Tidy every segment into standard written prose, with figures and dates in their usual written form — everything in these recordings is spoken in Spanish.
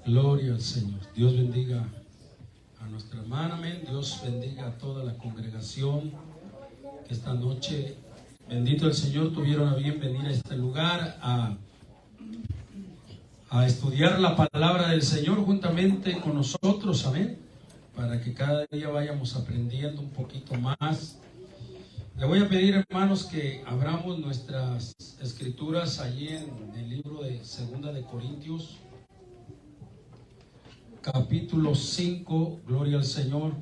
Gloria al Señor. Dios bendiga a nuestra hermana, amén. Dios bendiga a toda la congregación que esta noche, bendito el Señor, tuvieron a bien venir a este lugar a estudiar la palabra del Señor juntamente con nosotros, amén, para que cada día vayamos aprendiendo un poquito más. Le voy a pedir, hermanos, que abramos nuestras escrituras allí en el libro de Segunda de Corintios, capítulo 5, gloria al Señor.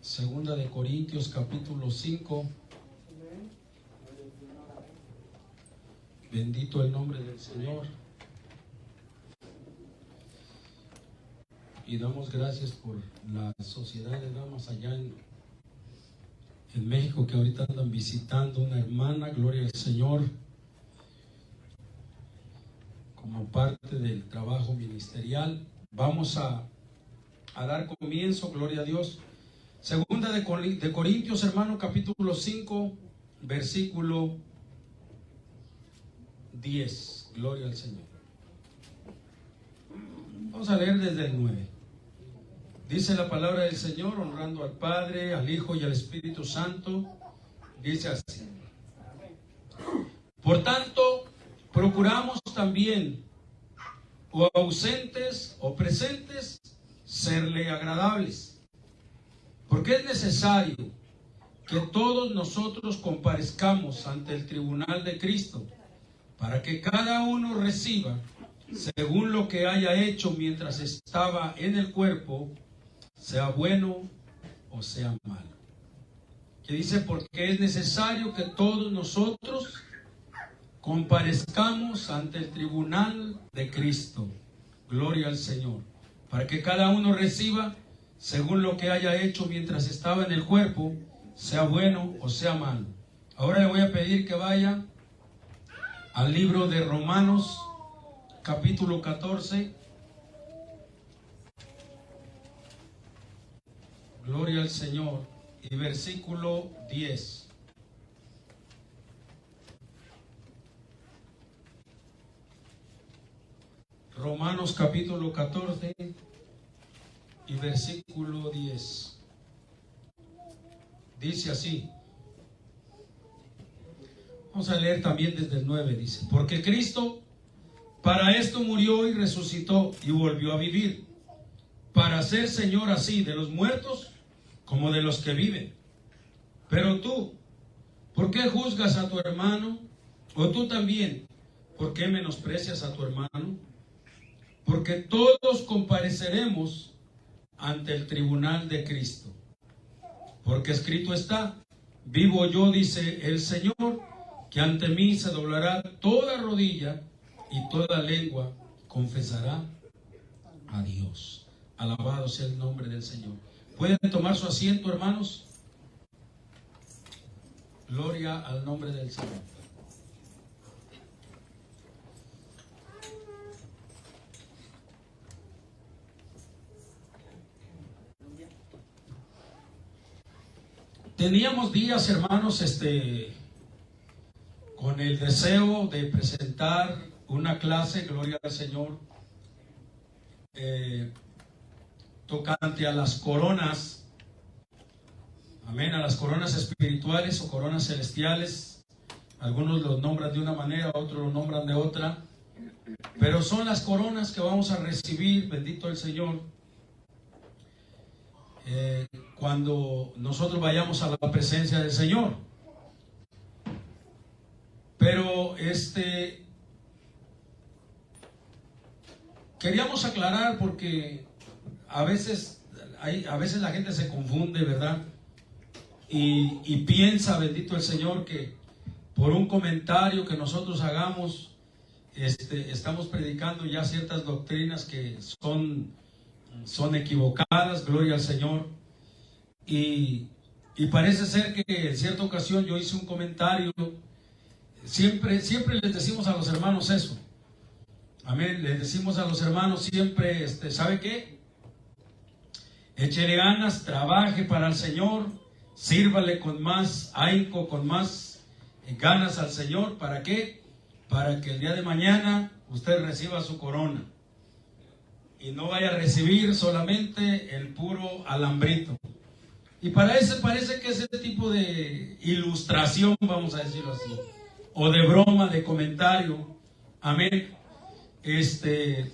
Segunda de Corintios, capítulo 5. Bendito el nombre del Señor. Y damos gracias por la sociedad de damas allá en México, que ahorita andan visitando una hermana, gloria al Señor, como parte del trabajo ministerial. Vamos a dar comienzo, gloria a Dios. Segunda de Corintios, hermano, capítulo 5, versículo 10, gloria al Señor. Vamos a leer desde el 9. Dice la palabra del Señor, honrando al Padre, al Hijo y al Espíritu Santo. Dice así: por tanto, procuramos también, o ausentes o presentes, serle agradables, porque es necesario que todos nosotros comparezcamos ante el tribunal de Cristo, para que cada uno reciba según lo que haya hecho mientras estaba en el cuerpo, sea bueno o sea malo. Que dice, porque es necesario que todos nosotros comparezcamos ante el tribunal de Cristo. Gloria al Señor. Para que cada uno reciba según lo que haya hecho mientras estaba en el cuerpo, sea bueno o sea malo. Ahora le voy a pedir que vaya al libro de Romanos, capítulo 14. Gloria al Señor. Y versículo 10. Romanos capítulo 14 y versículo 10. Dice así. Vamos a leer también desde el 9. Dice: porque Cristo para esto murió y resucitó y volvió a vivir, para ser Señor así de los muertos como de los que viven. Pero tú, ¿por qué juzgas a tu hermano? O tú también, ¿por qué menosprecias a tu hermano? Porque todos compareceremos ante el tribunal de Cristo. Porque escrito está: vivo yo, dice el Señor, que ante mí se doblará toda rodilla y toda lengua confesará a Dios. Alabado sea el nombre del Señor. ¿Pueden tomar su asiento, hermanos? Gloria al nombre del Señor. Teníamos días, hermanos, con el deseo de presentar una clase, gloria al Señor, tocante a las coronas, amén, a las coronas espirituales o coronas celestiales. Algunos los nombran de una manera, otros los nombran de otra, pero son las coronas que vamos a recibir, bendito el Señor, cuando nosotros vayamos a la presencia del Señor. Pero queríamos aclarar, porque a veces la gente se confunde, ¿verdad? Y piensa, bendito el Señor, que por un comentario que nosotros hagamos, estamos predicando ya ciertas doctrinas que son equivocadas, gloria al Señor. Y parece ser que en cierta ocasión yo hice un comentario. Siempre les decimos a los hermanos eso. Amén. Les decimos a los hermanos siempre, ¿sabe qué? Échele ganas, trabaje para el Señor, sírvale con más ahínco, con más ganas al Señor. ¿Para qué? Para que el día de mañana usted reciba su corona y no vaya a recibir solamente el puro alambrito. Y para eso parece que ese tipo de ilustración, vamos a decirlo así, o de broma, de comentario, amén,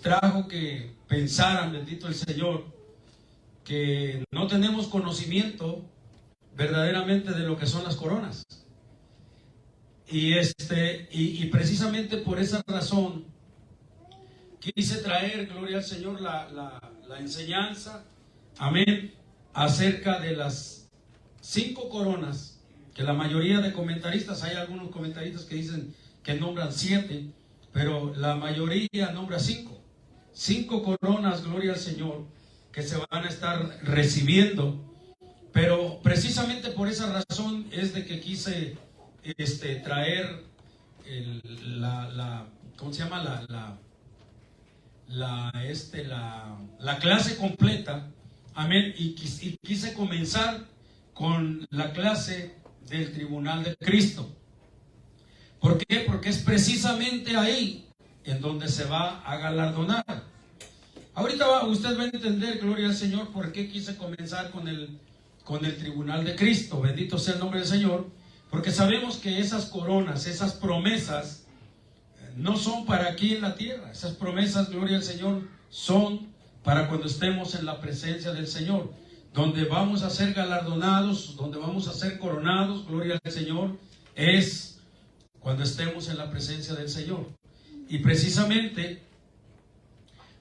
trajo que pensaran, bendito el Señor, que no tenemos conocimiento verdaderamente de lo que son las coronas. Y precisamente por esa razón quise traer, gloria al Señor, la enseñanza, amén, acerca de las 5 coronas, que la mayoría de comentaristas, hay algunos comentaristas que dicen que nombran 7, pero la mayoría nombra 5. 5 coronas, gloria al Señor, que se van a estar recibiendo. Pero precisamente por esa razón es de que quise traer ¿cómo se llama? La clase completa, amén, y quise comenzar con la clase del tribunal de Cristo. ¿Por qué? Porque es precisamente ahí en donde se va a galardonar. Ahorita usted va a entender, gloria al Señor, por qué quise comenzar con el tribunal de Cristo. Bendito sea el nombre del Señor, porque sabemos que esas coronas, esas promesas, no son para aquí en la tierra. Esas promesas, gloria al Señor, son para cuando estemos en la presencia del Señor, donde vamos a ser galardonados, donde vamos a ser coronados, gloria al Señor, es cuando estemos en la presencia del Señor. Y precisamente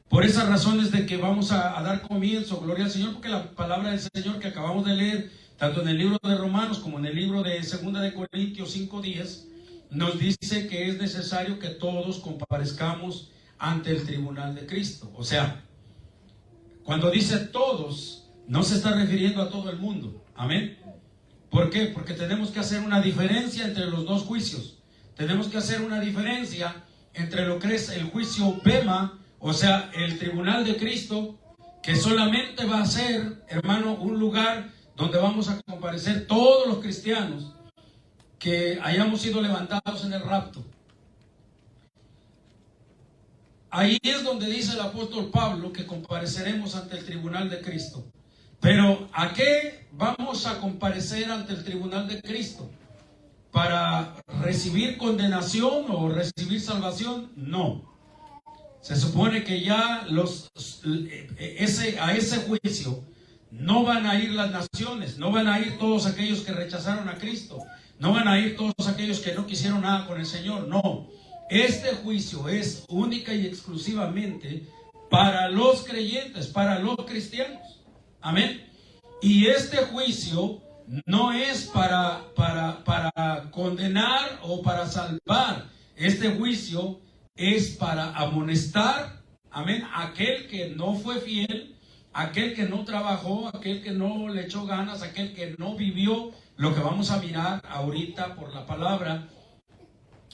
por esas razones de que vamos a dar comienzo, gloria al Señor, porque la palabra del Señor que acabamos de leer, tanto en el libro de Romanos como en el libro de 2 de Corintios 5:10, nos dice que es necesario que todos comparezcamos ante el tribunal de Cristo. O sea, cuando dice todos, no se está refiriendo a todo el mundo. Amén. ¿Por qué? Porque tenemos que hacer una diferencia entre los dos juicios. Tenemos que hacer una diferencia entre lo que es el juicio Bema, o sea, el tribunal de Cristo, que solamente va a ser, hermano, un lugar donde vamos a comparecer todos los cristianos que hayamos sido levantados en el rapto. Ahí es donde dice el apóstol Pablo que compareceremos ante el tribunal de Cristo. Pero ¿a qué vamos a comparecer ante el tribunal de Cristo? ¿Para recibir condenación o recibir salvación? No. Se supone que ya a ese juicio no van a ir las naciones, no van a ir todos aquellos que rechazaron a Cristo, no van a ir todos aquellos que no quisieron nada con el Señor. No, este juicio es única y exclusivamente para los creyentes, para los cristianos. Amén. Y este juicio no es para condenar o para salvar. Este juicio es para amonestar, amén, aquel que no fue fiel, aquel que no trabajó, aquel que no le echó ganas, aquel que no vivió lo que vamos a mirar ahorita por la palabra,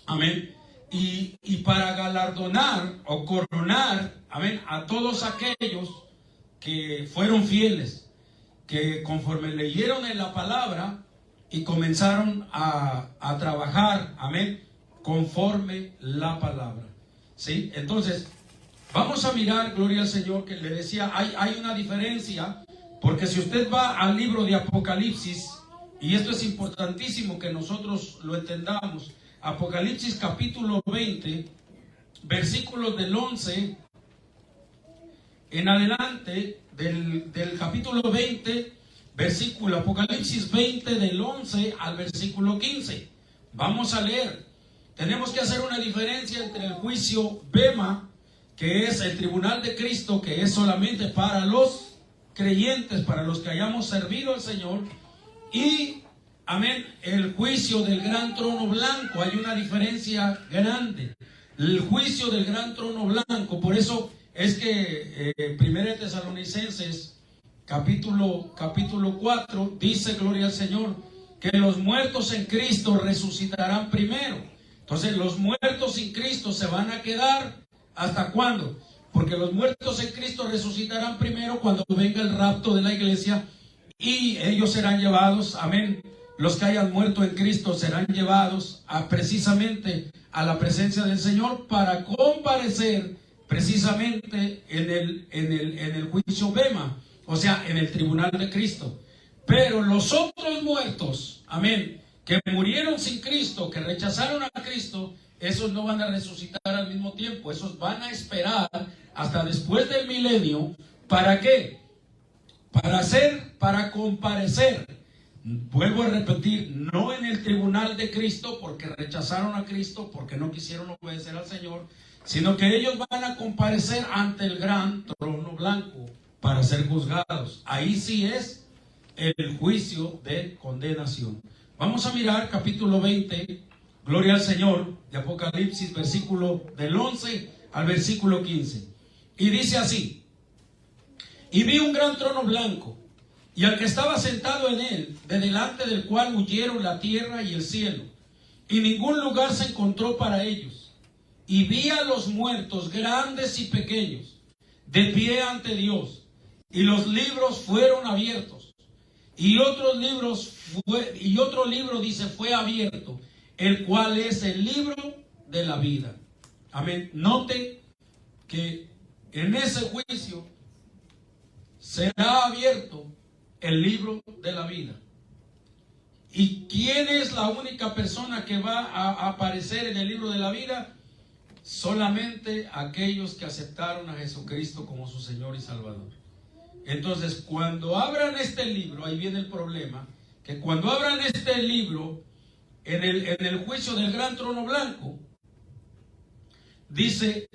amén, y para galardonar o coronar, amén, a todos aquellos que fueron fieles, que conforme leyeron en la palabra y comenzaron a trabajar, amén, conforme la palabra. ¿Sí? Entonces, vamos a mirar, gloria al Señor, que le decía, hay una diferencia, porque si usted va al libro de Apocalipsis, y esto es importantísimo que nosotros lo entendamos, Apocalipsis capítulo 20, versículos del 11 en adelante, del capítulo 20, versículo, Apocalipsis 20 del 11 al versículo 15. Vamos a leer. Tenemos que hacer una diferencia entre el juicio Bema, que es el tribunal de Cristo, que es solamente para los creyentes, para los que hayamos servido al Señor, y, amén, el juicio del gran trono blanco. Hay una diferencia grande. El juicio del gran trono blanco, por eso es que 1 Tesalonicenses capítulo 4 dice, gloria al Señor, que los muertos en Cristo resucitarán primero. Entonces los muertos sin Cristo se van a quedar ¿hasta cuándo? Porque los muertos en Cristo resucitarán primero cuando venga el rapto de la iglesia y ellos serán llevados, amén, los que hayan muerto en Cristo serán llevados precisamente a la presencia del Señor para comparecer precisamente en el juicio bema, o sea, en el tribunal de Cristo. Pero los otros muertos, amén, que murieron sin Cristo, que rechazaron a Cristo, esos no van a resucitar al mismo tiempo. Esos van a esperar hasta después del milenio. ¿Para qué? Para comparecer. Vuelvo a repetir, no en el tribunal de Cristo porque rechazaron a Cristo, porque no quisieron obedecer al Señor, sino que ellos van a comparecer ante el gran trono blanco para ser juzgados. Ahí sí es el juicio de condenación. Vamos a mirar capítulo 20, gloria al Señor, de Apocalipsis, versículo del 11 al versículo 15. Y dice así: y vi un gran trono blanco, y al que estaba sentado en él, de delante del cual huyeron la tierra y el cielo, y ningún lugar se encontró para ellos. Y vi a los muertos, grandes y pequeños, de pie ante Dios, y los libros fueron abiertos. Y otro libro dice, fue abierto, el cual es el libro de la vida. Amén. Note que en ese juicio será abierto el libro de la vida. ¿Y quién es la única persona que va a aparecer en el libro de la vida? Solamente aquellos que aceptaron a Jesucristo como su Señor y Salvador. Entonces, cuando abran este libro, ahí viene el problema, que cuando abran este libro, en el juicio del gran trono blanco, dice: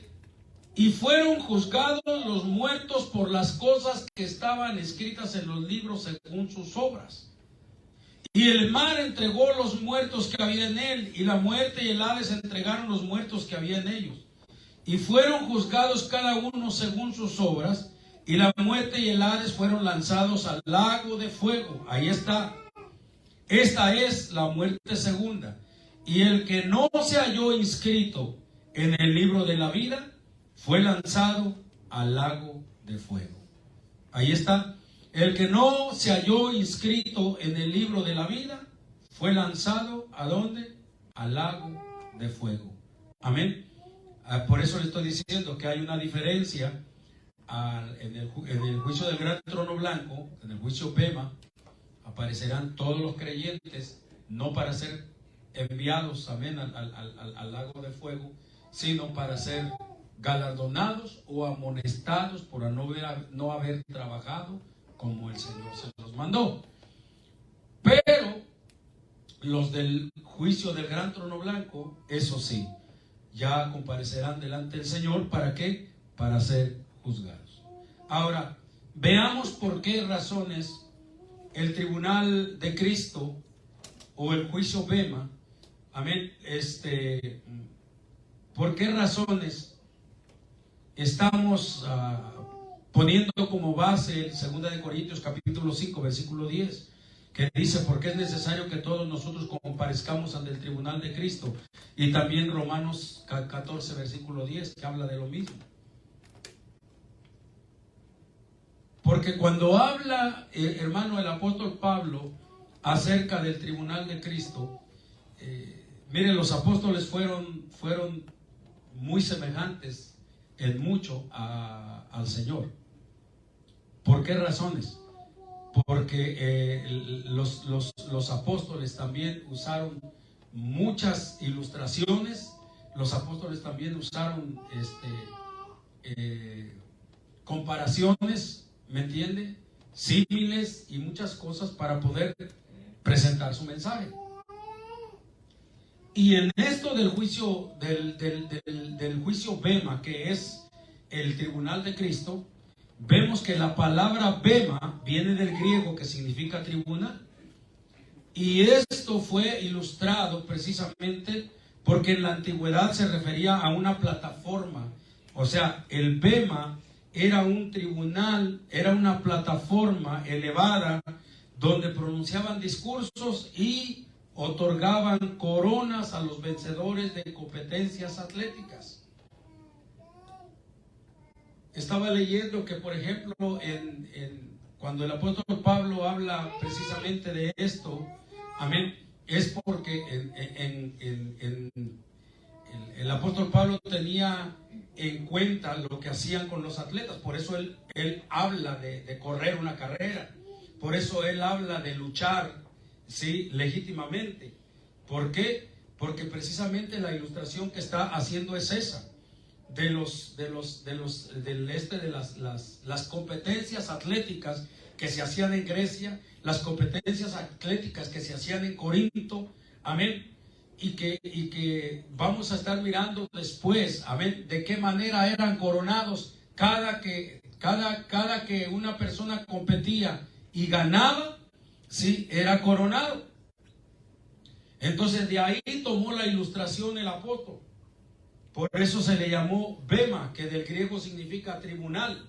y fueron juzgados los muertos por las cosas que estaban escritas en los libros según sus obras. Y el mar entregó los muertos que había en él, y la muerte y el Hades entregaron los muertos que había en ellos. Y fueron juzgados cada uno según sus obras, y la muerte y el Hades fueron lanzados al lago de fuego. Ahí está. Esta es la muerte segunda. Y el que no se halló inscrito en el libro de la vida fue lanzado al lago de fuego. Ahí está. El que no se halló inscrito en el libro de la vida fue lanzado ¿a dónde? Al lago de fuego. Amén. Por eso le estoy diciendo que hay una diferencia en el juicio del gran trono blanco, en el juicio bema. Aparecerán todos los creyentes, no para ser enviados, amén, al lago de fuego, sino para ser galardonados o amonestados por no haber trabajado como el Señor se los mandó. Pero los del juicio del gran trono blanco, eso sí, ya comparecerán delante del Señor. ¿Para qué? Para ser juzgados. Ahora, veamos por qué razones el tribunal de Cristo o el juicio bema, amén, ¿por qué razones estamos poniendo como base el 2 de Corintios capítulo 5 versículo 10, que dice: porque es necesario que todos nosotros comparezcamos ante el tribunal de Cristo? Y también Romanos 14 versículo 10, que habla de lo mismo. Porque cuando habla, hermano, el apóstol Pablo acerca del tribunal de Cristo, miren, los apóstoles fueron muy semejantes en mucho al Señor. ¿Por qué razones? Porque los apóstoles también usaron muchas ilustraciones. Los apóstoles también usaron comparaciones, ¿me entiende? Símiles y muchas cosas para poder presentar su mensaje. Y en esto del juicio del juicio bema, que es el tribunal de Cristo, vemos que la palabra bema viene del griego, que significa tribunal. Y esto fue ilustrado precisamente porque en la antigüedad se refería a una plataforma. O sea, el bema era un tribunal, era una plataforma elevada donde pronunciaban discursos y otorgaban coronas a los vencedores de competencias atléticas. Estaba leyendo que, por ejemplo, cuando el apóstol Pablo habla precisamente de esto, Amén. Es porque el apóstol Pablo tenía en cuenta lo que hacían con los atletas. Por eso él habla de correr una carrera. Por eso él habla de luchar, ¿sí?, legítimamente. ¿Por qué? Porque precisamente la ilustración que está haciendo es esa, de las competencias atléticas que se hacían en Grecia, las competencias atléticas que se hacían en Corinto, amén, y que vamos a estar mirando después, amén, de qué manera eran coronados cada que una persona competía y ganaba, sí, era coronado. Entonces de ahí tomó la ilustración el apóstol. Por eso se le llamó bema, que del griego significa tribunal.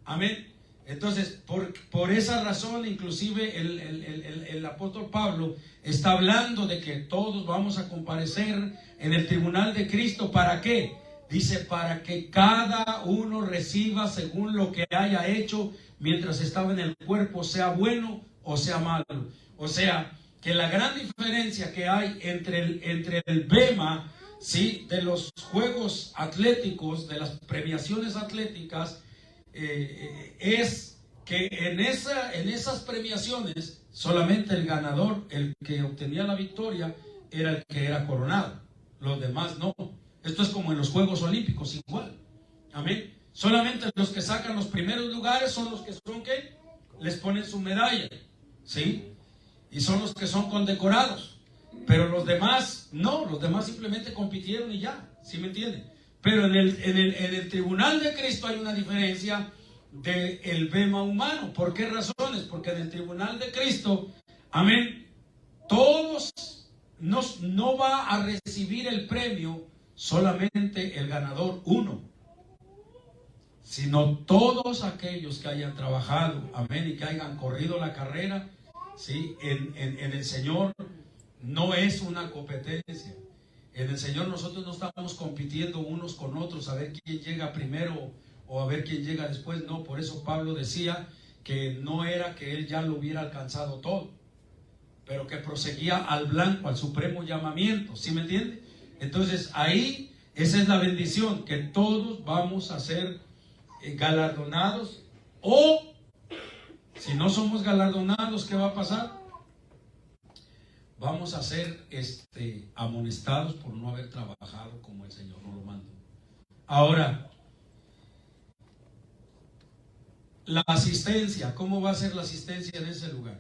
Amén. Entonces, por esa razón, inclusive el apóstol Pablo está hablando de que todos vamos a comparecer en el tribunal de Cristo. ¿Para qué? Dice, para que cada uno reciba según lo que haya hecho mientras estaba en el cuerpo, sea bueno o sea malo. O sea, que la gran diferencia que hay entre el bema, ¿sí?, de los juegos atléticos, de las premiaciones atléticas, es que en esas premiaciones solamente el ganador, el que obtenía la victoria, era el que era coronado. Los demás no. Esto es como en los Juegos Olímpicos, igual. Amén. Solamente los que sacan los primeros lugares son los que son, ¿qué? Les ponen su medalla, ¿sí? Y son los que son condecorados. Pero los demás, no. Los demás simplemente compitieron y ya. ¿Sí me entienden? Pero en el tribunal de Cristo hay una diferencia del bema humano. ¿Por qué razones? Porque en el tribunal de Cristo, amén, todos no va a recibir el premio solamente el ganador uno, sino todos aquellos que hayan trabajado, amén, y que hayan corrido la carrera, ¿sí? En el Señor no es una competencia. En el Señor nosotros no estamos compitiendo unos con otros a ver quién llega primero o a ver quién llega después. No, por eso Pablo decía que no era que él ya lo hubiera alcanzado todo, pero que proseguía al blanco, al supremo llamamiento. ¿Sí me entiende? Entonces ahí, esa es la bendición, que todos vamos a ser galardonados, o si no somos galardonados, ¿qué va a pasar? Vamos a ser amonestados por no haber trabajado como el Señor nos lo mandó. Ahora, la asistencia, ¿cómo va a ser la asistencia en ese lugar?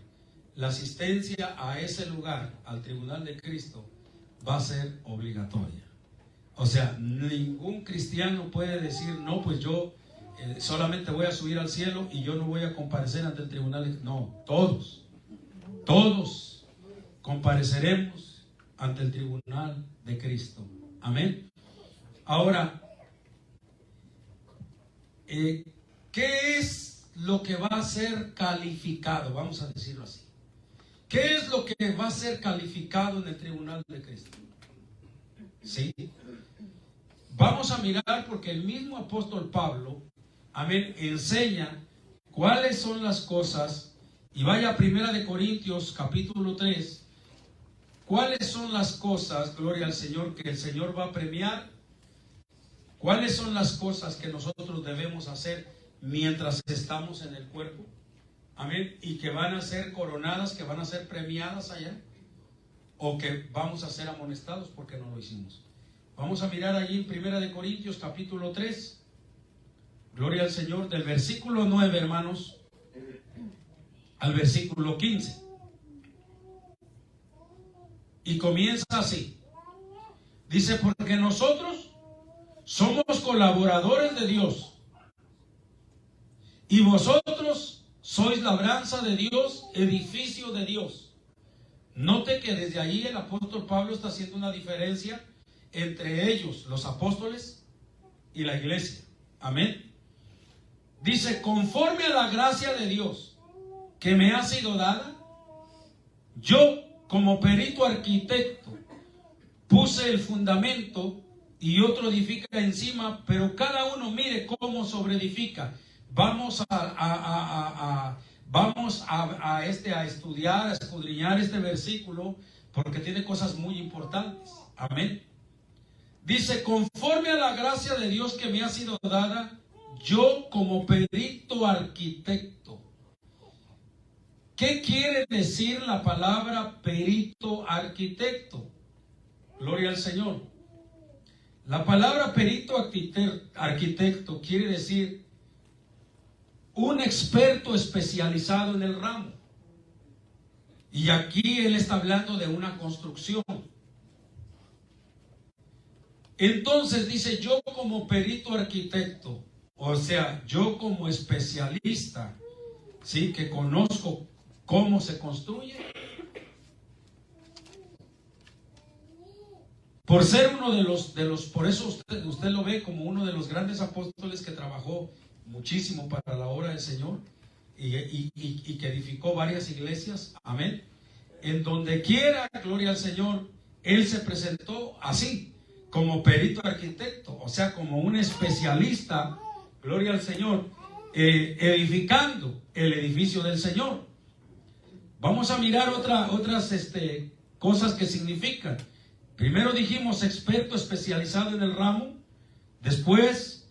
La asistencia a ese lugar, al tribunal de Cristo, va a ser obligatoria. O sea, ningún cristiano puede decir, no, pues yo solamente voy a subir al cielo y yo no voy a comparecer ante el tribunal. No, todos compareceremos ante el tribunal de Cristo. Amén. Ahora, ¿qué es lo que va a ser calificado? Vamos a decirlo así. ¿Qué es lo que va a ser calificado en el tribunal de Cristo? ¿Sí? Vamos a mirar, porque el mismo apóstol Pablo, amén, enseña cuáles son las cosas, y vaya a 1 Corintios capítulo 3, cuáles son las cosas, gloria al Señor, que el Señor va a premiar, cuáles son las cosas que nosotros debemos hacer mientras estamos en el cuerpo, amén, y que van a ser coronadas, que van a ser premiadas allá, o que vamos a ser amonestados porque no lo hicimos. Vamos a mirar allí en 1 Corintios capítulo 3, gloria al Señor, del versículo 9, hermanos, al versículo 15. Y comienza así. Dice, porque nosotros somos colaboradores de Dios, y vosotros sois labranza de Dios, edificio de Dios. Note que desde allí el apóstol Pablo está haciendo una diferencia entre ellos, los apóstoles, y la iglesia. Amén. Dice, conforme a la gracia de Dios que me ha sido dada, yo como perito arquitecto puse el fundamento y otro edifica encima, pero cada uno mire cómo sobreedifica. Vamos a vamos a estudiar, a escudriñar este versículo porque tiene cosas muy importantes. Amén. Dice, conforme a la gracia de Dios que me ha sido dada, yo como perito arquitecto. ¿Qué quiere decir la palabra perito arquitecto? Gloria al Señor. La palabra perito arquitecto quiere decir un experto especializado en el ramo. Y aquí él está hablando de una construcción. Entonces dice, yo como perito arquitecto, o sea, yo como especialista, ¿sí? Que conozco cómo se construye. Por ser uno de los, por eso usted lo ve como uno de los grandes apóstoles que trabajó muchísimo para la obra del Señor y que edificó varias iglesias. Amén. En donde quiera, gloria al Señor, él se presentó así, como perito arquitecto, o sea, como un especialista, gloria al Señor, edificando el edificio del Señor. Vamos a mirar otras cosas que significan. Primero dijimos experto especializado en el ramo. Después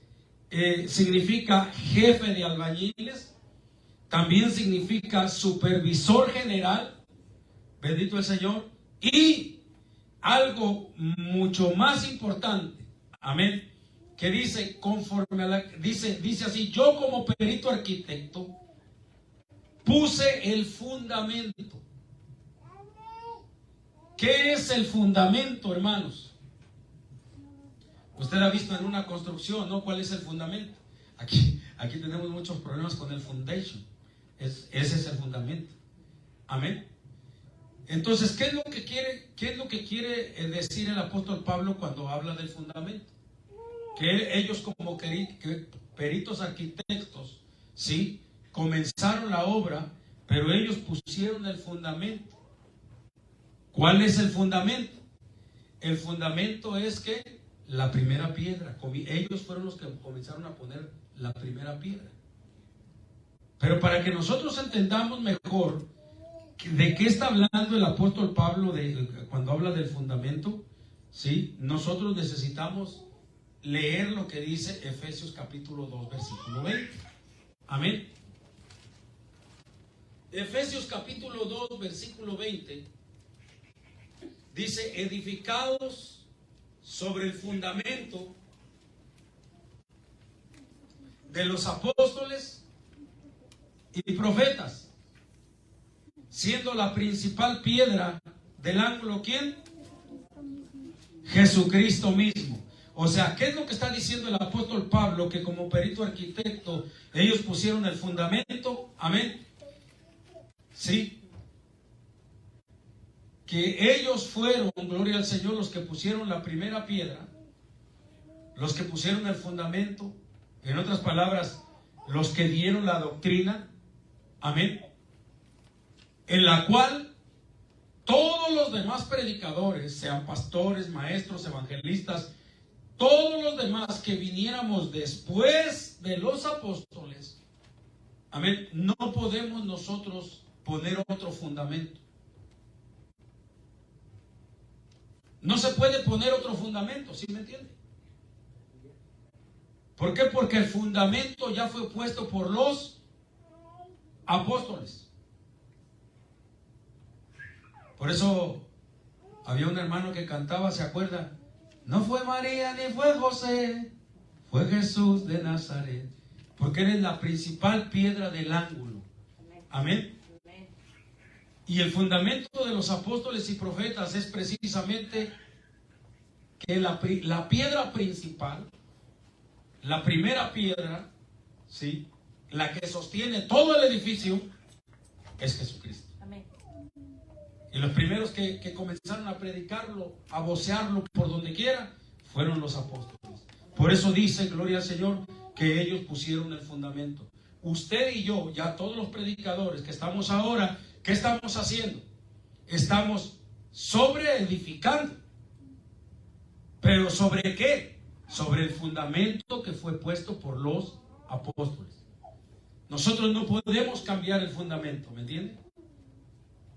significa jefe de albañiles. También significa supervisor general. Bendito el Señor. Y algo mucho más importante. Amén. Que dice conforme a la, dice así, yo como perito arquitecto puse el fundamento. ¿Qué es el fundamento, hermanos? Usted ha visto en una construcción, ¿no? ¿Cuál es el fundamento? Aquí tenemos muchos problemas con el foundation. Ese es el fundamento. Amén. Entonces, ¿qué es lo que quiere decir el apóstol Pablo cuando habla del fundamento? Que ellos como peritos arquitectos, ¿sí? Comenzaron la obra, pero ellos pusieron el fundamento. ¿Cuál es el fundamento? El fundamento es que la primera piedra, ellos fueron los que comenzaron a poner la primera piedra. Pero para que nosotros entendamos mejor de qué está hablando el apóstol Pablo cuando habla del fundamento, ¿sí? Nosotros necesitamos leer lo que dice Efesios capítulo 2, versículo 20. Amén. Efesios capítulo 2, versículo 20 dice, edificados sobre el fundamento de los apóstoles y profetas, siendo la principal piedra del ángulo, ¿quién? Jesucristo mismo. O sea, ¿qué es lo que está diciendo el apóstol Pablo? Que como perito arquitecto ellos pusieron el fundamento. Amén. Sí. Que ellos fueron, gloria al Señor, los que pusieron la primera piedra, los que pusieron el fundamento, en otras palabras, los que dieron la doctrina. Amén. En la cual todos los demás predicadores, sean pastores, maestros, evangelistas, todos los demás que viniéramos después de los apóstoles, amén, no podemos nosotros poner otro fundamento. No se puede poner otro fundamento, ¿sí me entiende? ¿Por qué? Porque el fundamento ya fue puesto por los apóstoles. Por eso había un hermano que cantaba, ¿se acuerda? No fue María ni fue José, fue Jesús de Nazaret. Porque eres la principal piedra del ángulo. Amén. Y el fundamento de los apóstoles y profetas es precisamente que la piedra principal, la primera piedra, ¿sí? La que sostiene todo el edificio es Jesucristo. Amén. Y los primeros que comenzaron a predicarlo, a vocearlo por donde quiera, fueron los apóstoles. Por eso dice, gloria al Señor, que ellos pusieron el fundamento. Usted y yo, ya todos los predicadores que estamos ahora, ¿qué estamos haciendo? Estamos sobreedificando. ¿Pero sobre qué? Sobre el fundamento que fue puesto por los apóstoles. Nosotros no podemos cambiar el fundamento, ¿me entiende?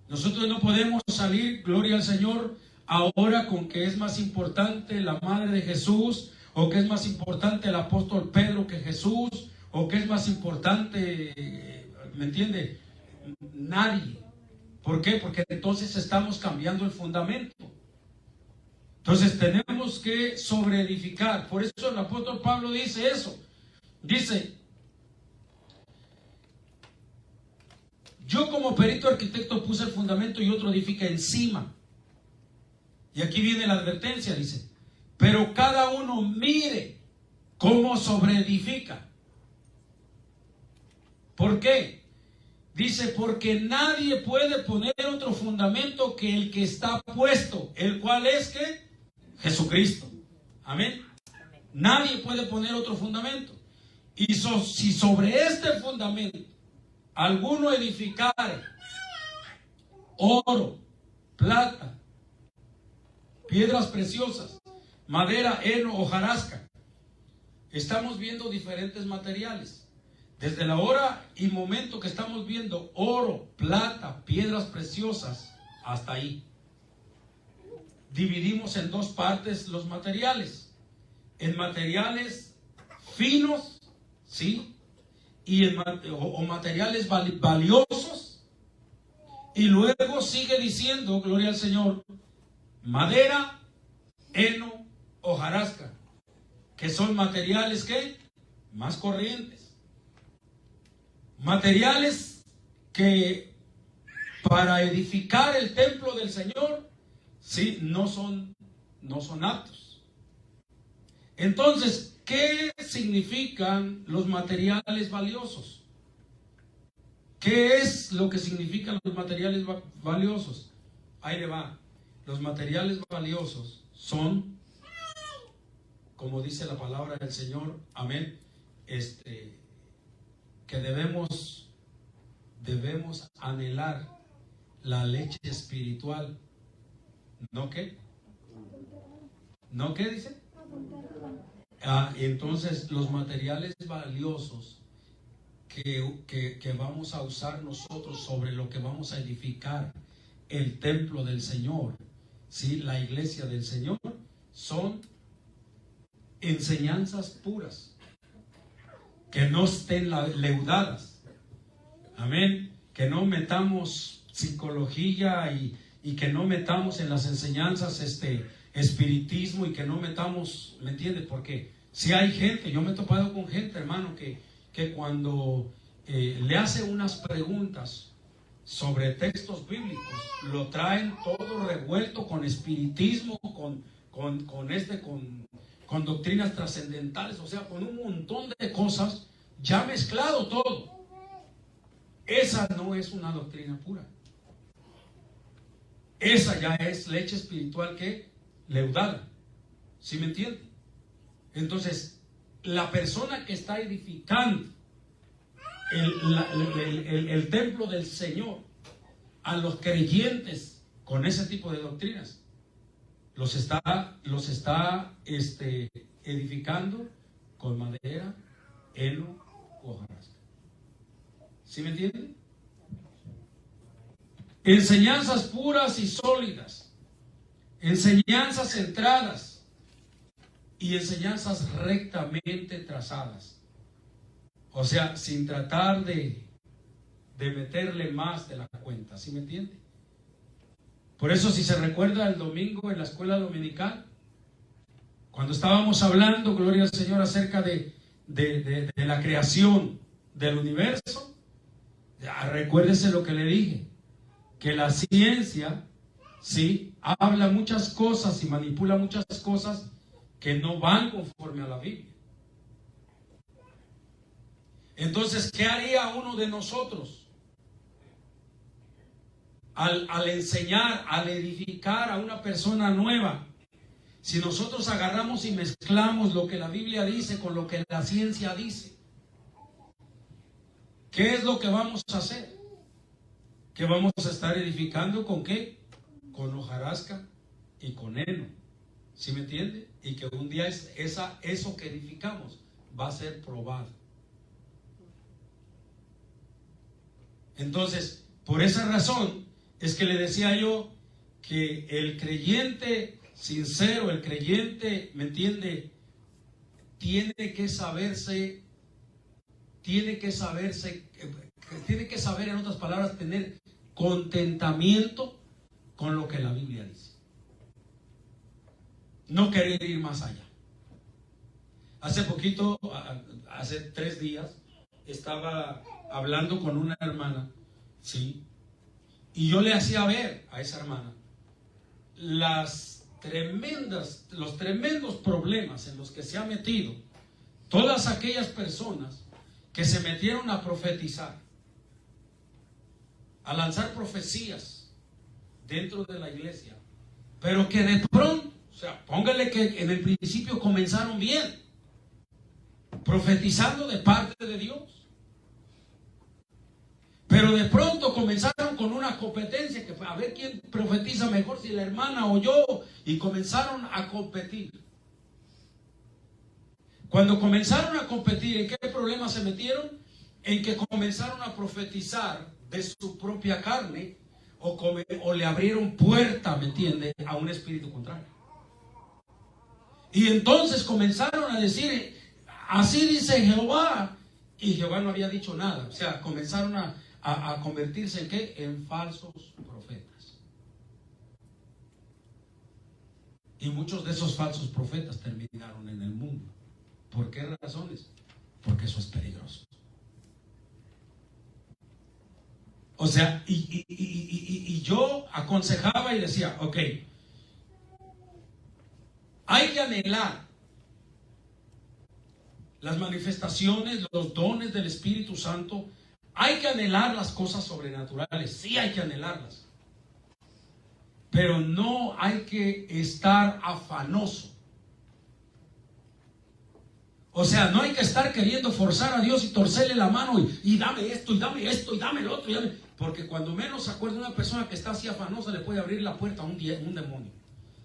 Nosotros no podemos salir, gloria al Señor, ahora con que es más importante la madre de Jesús, o que es más importante el apóstol Pedro que Jesús, o que es más importante, ¿me entiende? Nadie. ¿Por qué? Porque entonces estamos cambiando el fundamento. Entonces tenemos que sobreedificar. Por eso el apóstol Pablo dice eso. Dice: yo como perito arquitecto puse el fundamento y otro edifica encima. Y aquí viene la advertencia, dice: pero cada uno mire cómo sobreedifica. ¿Por qué? Dice: porque nadie puede poner otro fundamento que el que está puesto, el cual es que Jesucristo. Amén. Nadie puede poner otro fundamento. Y si sobre este fundamento alguno edificare oro, plata, piedras preciosas, madera, heno, hojarasca. Estamos viendo diferentes materiales. Desde la hora y momento que estamos viendo oro, plata, piedras preciosas, hasta ahí. Dividimos en dos partes los materiales. En materiales finos, ¿sí? Y o materiales valiosos. Y luego sigue diciendo, gloria al Señor, madera, heno, hojarasca, que son materiales que más corrientes, materiales que para edificar el templo del Señor, sí, no son aptos. Entonces, ¿qué significan los materiales valiosos? ¿Qué es lo que significan los materiales valiosos? Ahí le va. Los materiales valiosos son, como dice la palabra del Señor, amén, que debemos anhelar la leche espiritual. ¿No qué? ¿No qué dice? Entonces los materiales valiosos que vamos a usar nosotros sobre lo que vamos a edificar el templo del Señor, ¿sí? La iglesia del Señor, son enseñanzas puras, que no estén leudadas. Amén. Que no metamos psicología y que no metamos en las enseñanzas espiritismo, y que no metamos, ¿me entiende? Porque si hay gente, yo me he topado con gente, hermano, que cuando le hace unas preguntas sobre textos bíblicos, lo traen todo revuelto con espiritismo, con doctrinas trascendentales, o sea, con un montón de cosas, ya mezclado todo. Esa no es una doctrina pura. Esa ya es leche espiritual que leudada. ¿Sí me entiende? Entonces, la persona que está edificando el templo del Señor a los creyentes con ese tipo de doctrinas, los está edificando con madera, heno, hojarasca. ¿Sí me entiende? Enseñanzas puras y sólidas, enseñanzas centradas y enseñanzas rectamente trazadas. O sea, sin tratar de meterle más de la cuenta. ¿Sí me entiende? Por eso, si se recuerda, el domingo en la escuela dominical, cuando estábamos hablando, gloria al Señor, acerca de la creación del universo, recuérdese lo que le dije, que la ciencia, sí, habla muchas cosas y manipula muchas cosas que no van conforme a la Biblia. Entonces, ¿qué haría uno de nosotros al enseñar, al edificar a una persona nueva? Si nosotros agarramos y mezclamos lo que la Biblia dice con lo que la ciencia dice, ¿qué es lo que vamos a hacer? ¿Qué vamos a estar edificando? ¿Con qué? Con hojarasca y con heno. ¿Sí me entiende? Y que un día eso que edificamos va a ser probado. Entonces, por esa razón es que le decía yo que el creyente sincero, el creyente, ¿me entiende? Tiene que saber, en otras palabras, tener contentamiento con lo que la Biblia dice. No querer ir más allá. Hace poquito, hace 3 días, estaba hablando con una hermana, ¿sí? Y yo le hacía ver a esa hermana los tremendos problemas en los que se ha metido todas aquellas personas que se metieron a profetizar, a lanzar profecías dentro de la iglesia, pero que de pronto, o sea, póngale que en el principio comenzaron bien, profetizando de parte de Dios, pero de pronto comenzaron con una competencia, que fue a ver quién profetiza mejor, si la hermana o yo, y comenzaron a competir. Cuando comenzaron a competir, ¿en qué problemas se metieron? En que comenzaron a profetizar de su propia carne, o le abrieron puerta, ¿me entiende?, a un espíritu contrario. Y entonces comenzaron a decir, así dice Jehová, y Jehová no había dicho nada. O sea, comenzaron a convertirse en ¿qué? En falsos profetas. Y muchos de esos falsos profetas terminaron en el mundo. ¿Por qué razones? Porque eso es peligroso. O sea, y yo aconsejaba y decía, ok, hay que anhelar las manifestaciones, los dones del Espíritu Santo. Hay que anhelar las cosas sobrenaturales, sí hay que anhelarlas, pero no hay que estar afanoso. O sea, no hay que estar queriendo forzar a Dios y torcerle la mano y dame esto, y dame esto, y dame lo otro, porque cuando menos se acuerda una persona que está así afanosa, le puede abrir la puerta a un demonio.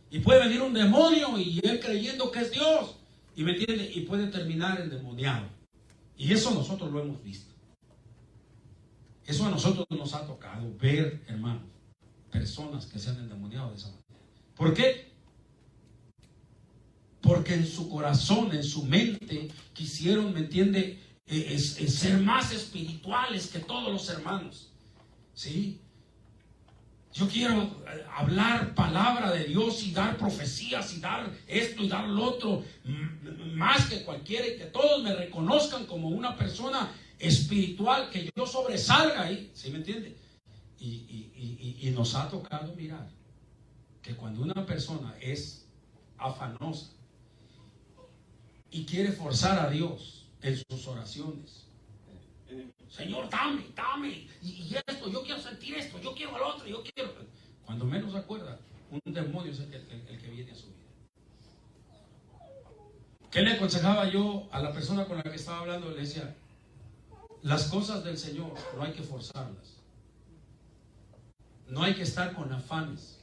Y puede venir un demonio y él creyendo que es Dios, y me entiende, y puede terminar endemoniado. Y eso nosotros lo hemos visto. Eso a nosotros nos ha tocado ver, hermanos, personas que se han endemoniado de esa manera. ¿Por qué? Porque en su corazón, en su mente, quisieron, ¿me entiende?, ser más espirituales que todos los hermanos. ¿Sí? Yo quiero hablar palabra de Dios y dar profecías y dar esto y dar lo otro, más que cualquiera, y que todos me reconozcan como una persona espiritual, que yo sobresalga ahí, ¿sí me entiende? Y nos ha tocado mirar que cuando una persona es afanosa y quiere forzar a Dios en sus oraciones, Señor, dame, y esto, yo quiero sentir esto, yo quiero al otro, yo quiero. Cuando menos se acuerda, un demonio es el que viene a su vida. ¿Qué le aconsejaba yo a la persona con la que estaba hablando? Le decía, las cosas del Señor no hay que forzarlas, no hay que estar con afanes,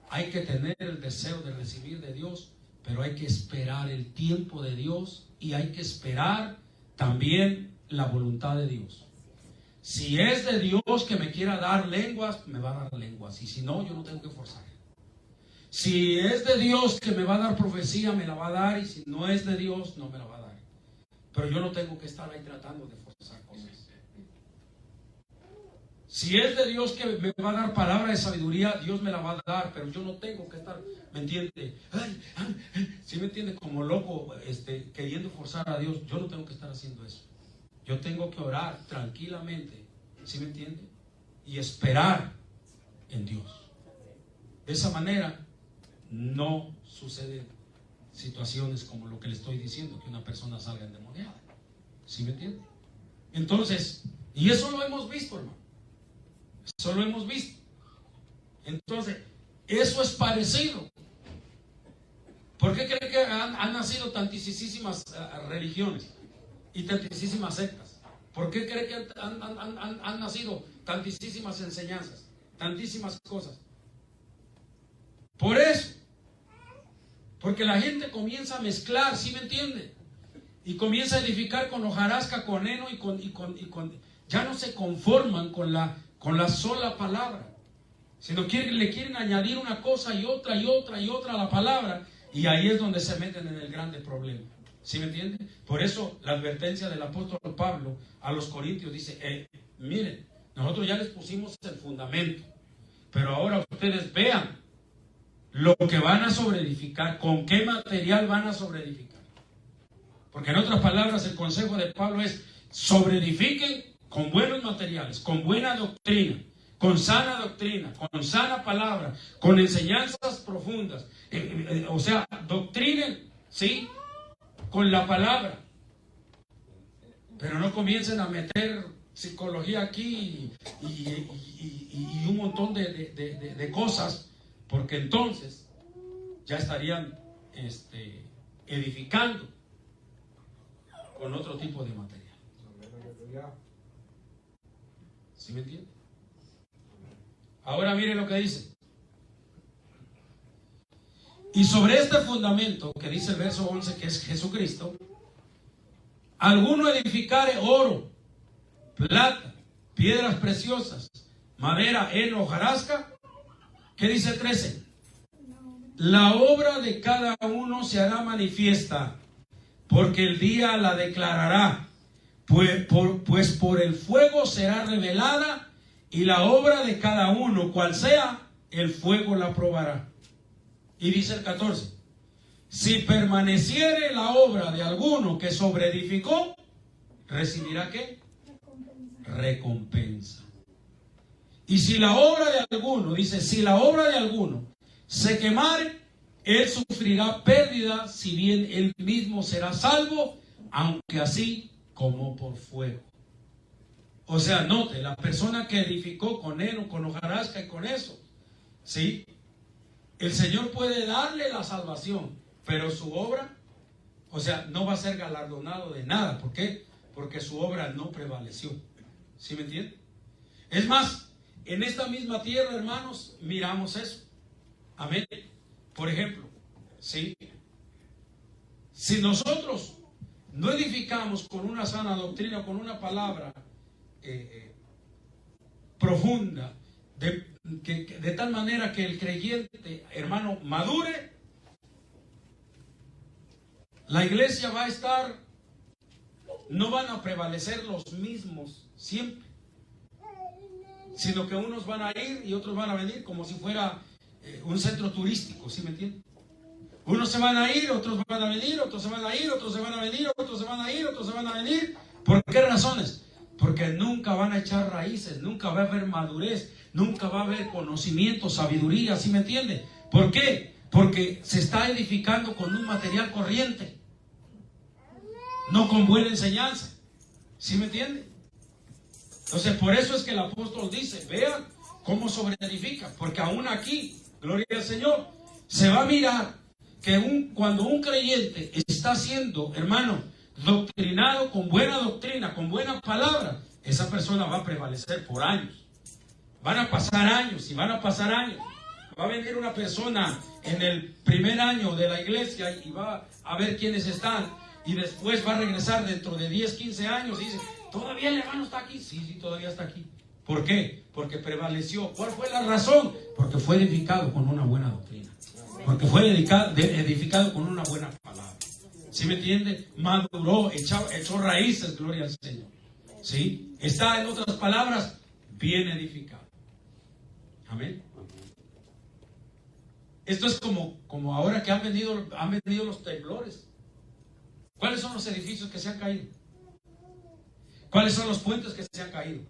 hay que tener el deseo de recibir de Dios, pero hay que esperar el tiempo de Dios y hay que esperar también la voluntad de Dios. Si es de Dios que me quiera dar lenguas, me va a dar lenguas, y si no, yo no tengo que forzar. Si es de Dios que me va a dar profecía, me la va a dar, y si no es de Dios, no me la va a dar. Pero yo no tengo que estar ahí tratando de forzar cosas. Si es de Dios que me va a dar palabra de sabiduría, Dios me la va a dar, pero yo no tengo que estar, ¿me entiende? ¿Sí me entiende? Como loco, queriendo forzar a Dios. Yo no tengo que estar haciendo eso. Yo tengo que orar tranquilamente, ¿sí me entiende? Y esperar en Dios. De esa manera no suceden situaciones como lo que le estoy diciendo, que una persona salga endemoniada. ¿Sí me entiende? Entonces, y eso lo hemos visto, hermano. Eso lo hemos visto. Entonces, eso es parecido. ¿Por qué cree que han nacido tantísimas religiones y tantísimas sectas? ¿Por qué cree que han nacido tantísimas enseñanzas, tantísimas cosas? Por eso. Porque la gente comienza a mezclar, ¿sí me entiende? Y comienza a edificar con hojarasca, con heno y ya no se conforman con la sola palabra, sino le quieren añadir una cosa y otra y otra y otra a la palabra, y ahí es donde se meten en el grande problema. ¿Sí me entiende? Por eso la advertencia del apóstol Pablo a los corintios dice, miren, nosotros ya les pusimos el fundamento, pero ahora ustedes vean lo que van a sobreedificar, con qué material van a sobreedificar. Porque en otras palabras el consejo de Pablo es: sobreedifiquen con buenos materiales, con buena doctrina, con sana doctrina, con sana palabra, con enseñanzas profundas. O sea, doctrinen, ¿sí?, con la palabra. Pero no comiencen a meter psicología aquí y un montón de cosas, porque entonces ya estarían edificando con otro tipo de material. ¿Sí me entiende? Ahora mire lo que dice. Y sobre este fundamento, que dice el verso 11, que es Jesucristo, alguno edificare oro, plata, piedras preciosas, madera, heno, hojarasca. ¿Qué dice 13? La obra de cada uno se hará manifiesta, porque el día la declarará, pues por el fuego será revelada, y la obra de cada uno, cual sea, el fuego la probará. Y dice el 14, si permaneciere la obra de alguno que sobreedificó, recibirá ¿qué? Recompensa. Y si la obra de alguno, dice, si la obra de alguno se quemare, él sufrirá pérdida, si bien él mismo será salvo, aunque así como por fuego. O sea, note, la persona que edificó con heno, con hojarasca y con eso, ¿sí?, el Señor puede darle la salvación, pero su obra, o sea, no va a ser galardonado de nada. ¿Por qué? Porque su obra no prevaleció. ¿Sí me entiende? Es más, en esta misma tierra, hermanos, miramos eso. Amén. Por ejemplo, ¿sí?, si nosotros no edificamos con una sana doctrina, con una palabra profunda, de tal manera que el creyente, hermano, madure, la iglesia va a estar, no van a prevalecer los mismos siempre, sino que unos van a ir y otros van a venir, como si fuera un centro turístico. ¿Sí me entienden? Unos se van a ir, otros van a venir, otros se van a ir, otros se van a venir, otros se van a ir, otros se van a venir. ¿Por qué razones? Porque nunca van a echar raíces, nunca va a haber madurez, nunca va a haber conocimiento, sabiduría. ¿Sí me entiende? ¿Por qué? Porque se está edificando con un material corriente, no con buena enseñanza. ¿Sí me entiende? Entonces, por eso es que el apóstol dice, vean cómo sobreedifica, porque aún aquí, gloria al Señor, se va a mirar que cuando un creyente está siendo, hermano, doctrinado con buena doctrina, con buena palabra, esa persona va a prevalecer por años. Van a pasar años y van a pasar años. Va a venir una persona en el primer año de la iglesia y va a ver quiénes están, y después va a regresar dentro de 10, 15 años y dice, ¿todavía el hermano está aquí? Sí, sí, todavía está aquí. ¿Por qué? Porque prevaleció. ¿Cuál fue la razón? Porque fue edificado con una buena doctrina. Porque fue edificado con una buena palabra. ¿Sí me entiende? Maduró, echó raíces, gloria al Señor. ¿Sí? Está, en otras palabras, bien edificado. Amén. Esto es como ahora que han venido los temblores. ¿Cuáles son los edificios que se han caído? ¿Cuáles son los puentes que se han caído?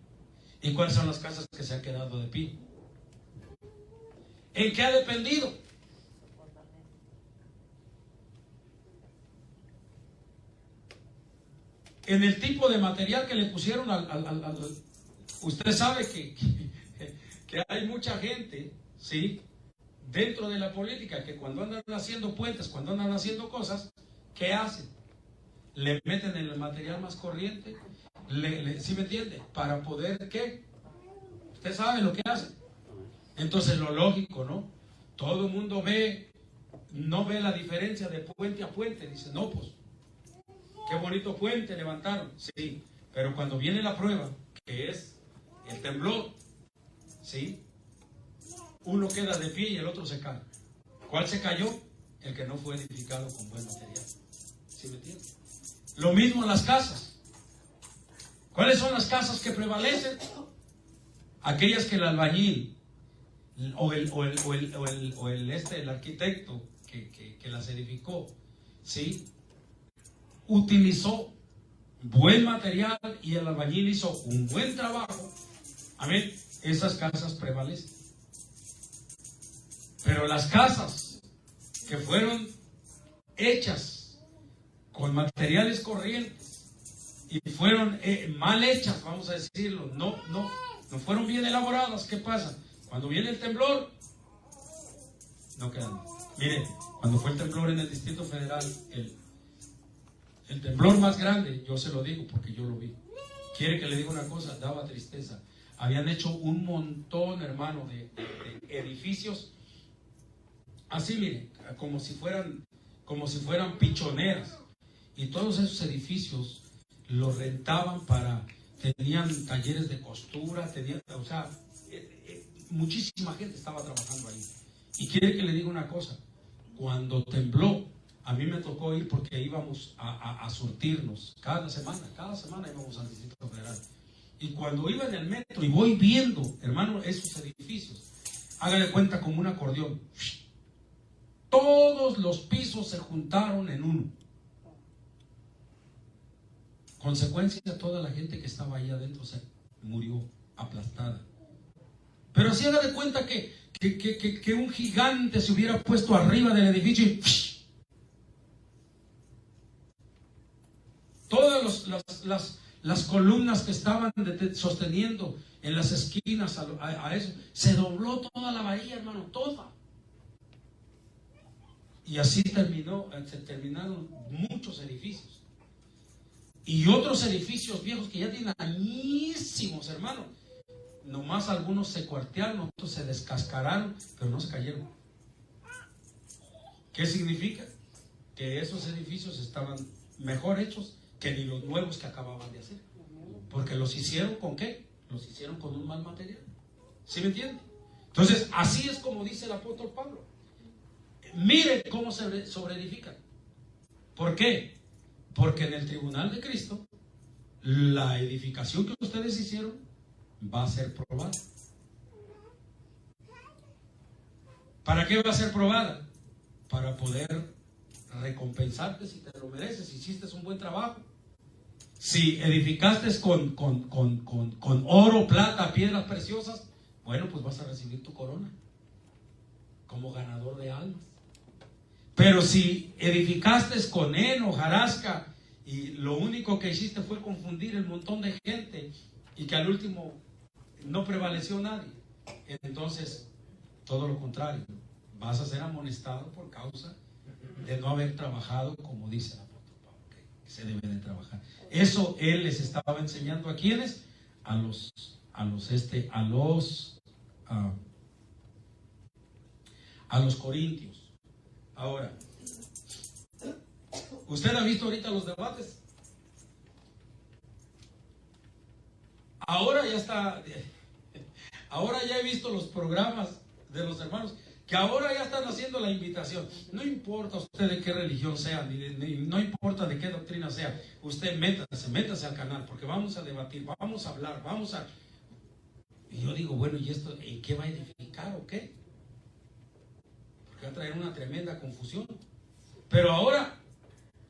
¿Y cuáles son las casas que se han quedado de pie? ¿En qué ha dependido? En el tipo de material que le pusieron usted sabe que hay mucha gente, ¿sí?, dentro de la política, que cuando andan haciendo puentes, cuando andan haciendo cosas, ¿qué hacen? Le meten en el material más corriente, ¿sí me entiende? Para poder, ¿qué? Usted sabe lo que hacen. Entonces, lo lógico, ¿no? Todo el mundo no ve la diferencia de puente a puente. Dice, no, pues, qué bonito puente levantaron. Sí, pero cuando viene la prueba, que es el temblor, ¿sí? Uno queda de pie y el otro se cae. ¿Cuál se cayó? El que no fue edificado con buen material. ¿Sí me entiendes? Lo mismo en las casas. ¿Cuáles son las casas que prevalecen? Aquellas que el albañil el arquitecto que las edificó, ¿sí?, utilizó buen material y el albañil hizo un buen trabajo. Amén. Esas casas prevalecen. Pero las casas que fueron hechas con materiales corrientes y fueron mal hechas, vamos a decirlo, no fueron bien elaboradas, ¿qué pasa? Cuando viene el temblor, no quedan. Miren, cuando fue el temblor en el Distrito Federal, el temblor más grande, yo se lo digo porque yo lo vi. ¿Quiere que le diga una cosa? Daba tristeza. Habían hecho un montón, hermano, de edificios así, miren, como si fueran pichoneras. Y todos esos edificios los rentaban tenían talleres de costura, o sea, muchísima gente estaba trabajando ahí. Y quiere que le diga una cosa, cuando tembló, a mí me tocó ir porque íbamos a surtirnos cada semana íbamos al Distrito Federal. Y cuando iba en el metro y voy viendo, hermano, esos edificios, haga de cuenta como un acordeón. Todos los pisos se juntaron en uno. Consecuencia, toda la gente que estaba ahí adentro se murió aplastada. Pero si haga de cuenta que un gigante se hubiera puesto arriba del edificio y todas las columnas que estaban sosteniendo en las esquinas a eso, se dobló toda la bahía, hermano, toda. Y así se terminaron muchos edificios. Y otros edificios viejos que ya tienen añísimos, hermano. Nomás algunos se cuartearon, otros se descascararon, pero no se cayeron. ¿Qué significa? Que esos edificios estaban mejor hechos que ni los nuevos que acababan de hacer. Porque los hicieron ¿con qué? Los hicieron con un mal material. ¿Sí me entiende? Entonces, así es como dice el apóstol Pablo. Miren cómo se sobreedifican. ¿Por qué? Porque en el tribunal de Cristo, la edificación que ustedes hicieron va a ser probada. ¿Para qué va a ser probada? Para poder recompensarte si te lo mereces, si hiciste un buen trabajo. Si edificaste con oro, plata, piedras preciosas, bueno, pues vas a recibir tu corona como ganador de almas. Pero si edificaste con heno, hojarasca, y lo único que hiciste fue confundir el montón de gente y que al último no prevaleció nadie, entonces todo lo contrario, vas a ser amonestado por causa de no haber trabajado como dice el apóstol Pablo, que se debe de trabajar. Eso él les estaba enseñando a quienes, a los corintios. Ahora, ¿usted ha visto ahorita los debates? Ahora ya he visto los programas de los hermanos, que ahora ya están haciendo la invitación. No importa usted de qué religión sea, no importa de qué doctrina sea, usted métase al canal, porque vamos a debatir, vamos a hablar, Y yo digo, bueno, ¿y esto en qué va a edificar o qué? Porque va a traer una tremenda confusión. Pero ahora,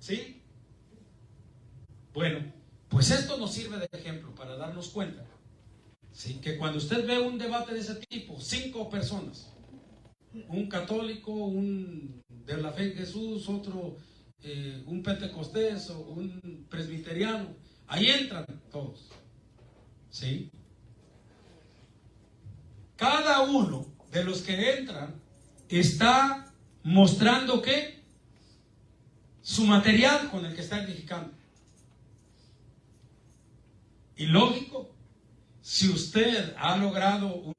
¿sí? Bueno, pues esto nos sirve de ejemplo para darnos cuenta, ¿sí?, que cuando usted ve un debate de ese tipo, 5 personas, un católico, un de la fe en Jesús, otro un pentecostés o un presbiteriano, ahí entran todos, ¿sí? Cada uno de los que entran está mostrando ¿qué? Su material con el que está edificando. Y lógico, si usted ha logrado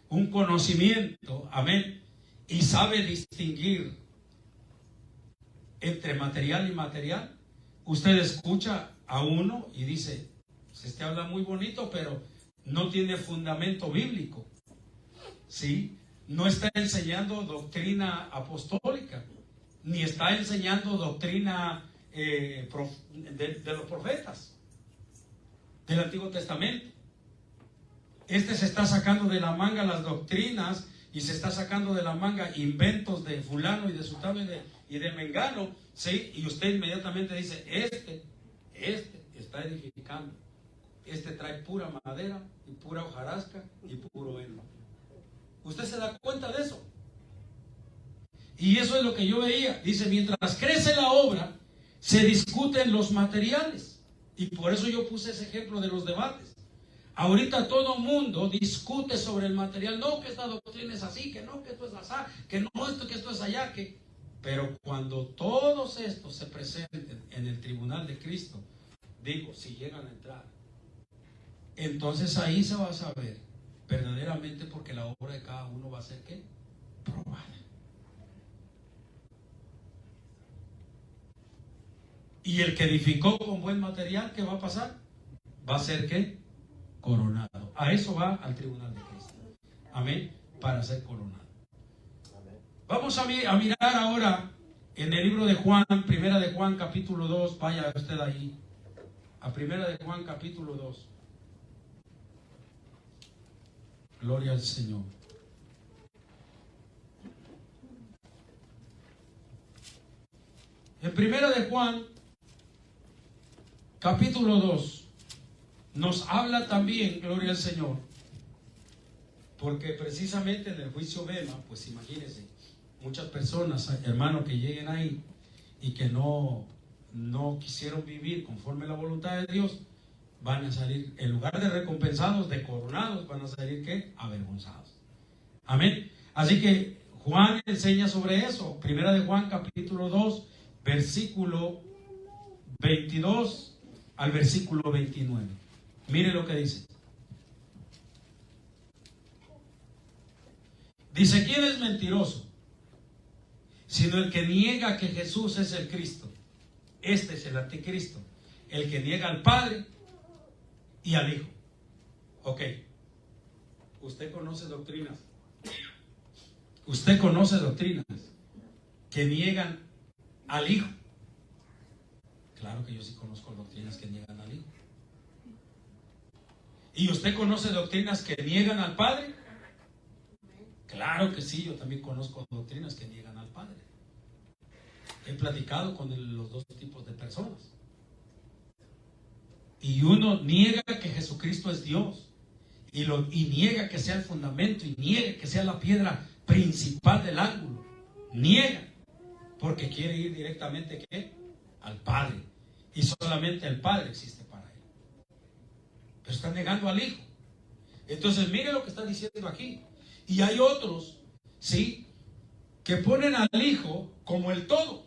un conocimiento, amén, y sabe distinguir entre material y material, usted escucha a uno y dice, Pues habla muy bonito, pero no tiene fundamento bíblico. ¿Sí? No está enseñando doctrina apostólica, ni está enseñando doctrina de los profetas del Antiguo Testamento. Se está sacando de la manga las doctrinas y se está sacando de la manga inventos de fulano y de sutano y de mengano, ¿sí? Y usted inmediatamente dice, este está edificando, trae pura madera y pura hojarasca y puro heno. ¿Usted se da cuenta de eso? Y eso es lo que yo veía. Dice, mientras crece la obra, se discuten los materiales. Y por eso yo puse ese ejemplo de los debates. Ahorita todo mundo discute sobre el material. No, que esta doctrina es así, que no, que esto es así, que no, que esto es allá, que... Pero cuando todos estos se presenten en el tribunal de Cristo, digo, si llegan a entrar, entonces ahí se va a saber verdaderamente, porque la obra de cada uno va a ser ¿qué? Probada. Y el que edificó con buen material, ¿qué va a pasar? Va a ser ¿qué? Coronado. A eso va al tribunal de Cristo. Amén. Para ser coronado. Vamos a mirar ahora en el libro de Juan, Primera de Juan capítulo 2. Vaya usted ahí. A Primera de Juan capítulo 2. Gloria al Señor. En Primera de Juan capítulo 2 nos habla también, gloria al Señor, porque precisamente en el juicio Bema, pues imagínense, muchas personas, hermanos, que lleguen ahí y que no quisieron vivir conforme a la voluntad de Dios, van a salir, en lugar de recompensados, de coronados, van a salir ¿qué? Avergonzados. Amén. Así que Juan enseña sobre eso. Primera de Juan capítulo 2, versículo 22 al versículo 29. Mire lo que dice. Dice, ¿quién es mentiroso? Sino el que niega que Jesús es el Cristo. Este es el anticristo. El que niega al Padre y al Hijo. Ok. Usted conoce doctrinas. Usted conoce doctrinas que niegan al Hijo. Claro que yo sí conozco doctrinas que niegan al Hijo. ¿Y usted conoce doctrinas que niegan al Padre? Claro que sí, yo también conozco doctrinas que niegan al Padre. He platicado con los dos tipos de personas. Y uno niega que Jesucristo es Dios. Y niega que sea el fundamento. Y niega que sea la piedra principal del ángulo. Niega. Porque quiere ir directamente ¿qué? Al Padre. Y solamente el Padre existe para él. Pero está negando al Hijo. Entonces mire lo que está diciendo aquí. Y hay otros, ¿sí?, que ponen al Hijo como el todo,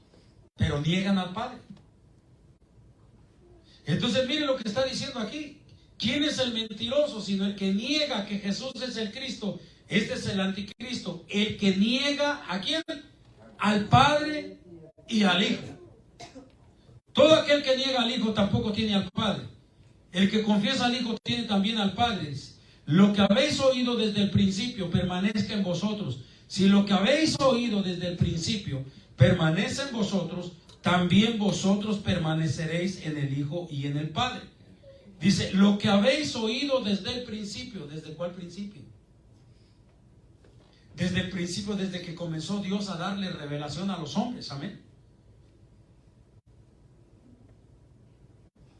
pero niegan al Padre. Entonces mire lo que está diciendo aquí. ¿Quién es el mentiroso? Sino el que niega que Jesús es el Cristo. Este es el anticristo. El que niega ¿a quién? Al Padre y al Hijo. Todo aquel que niega al Hijo tampoco tiene al Padre. El que confiesa al Hijo tiene también al Padre. Lo que habéis oído desde el principio permanezca en vosotros. Si lo que habéis oído desde el principio permanece en vosotros, también vosotros permaneceréis en el Hijo y en el Padre. Dice, lo que habéis oído desde el principio. ¿Desde cuál principio? Desde el principio, desde que comenzó Dios a darle revelación a los hombres. Amén.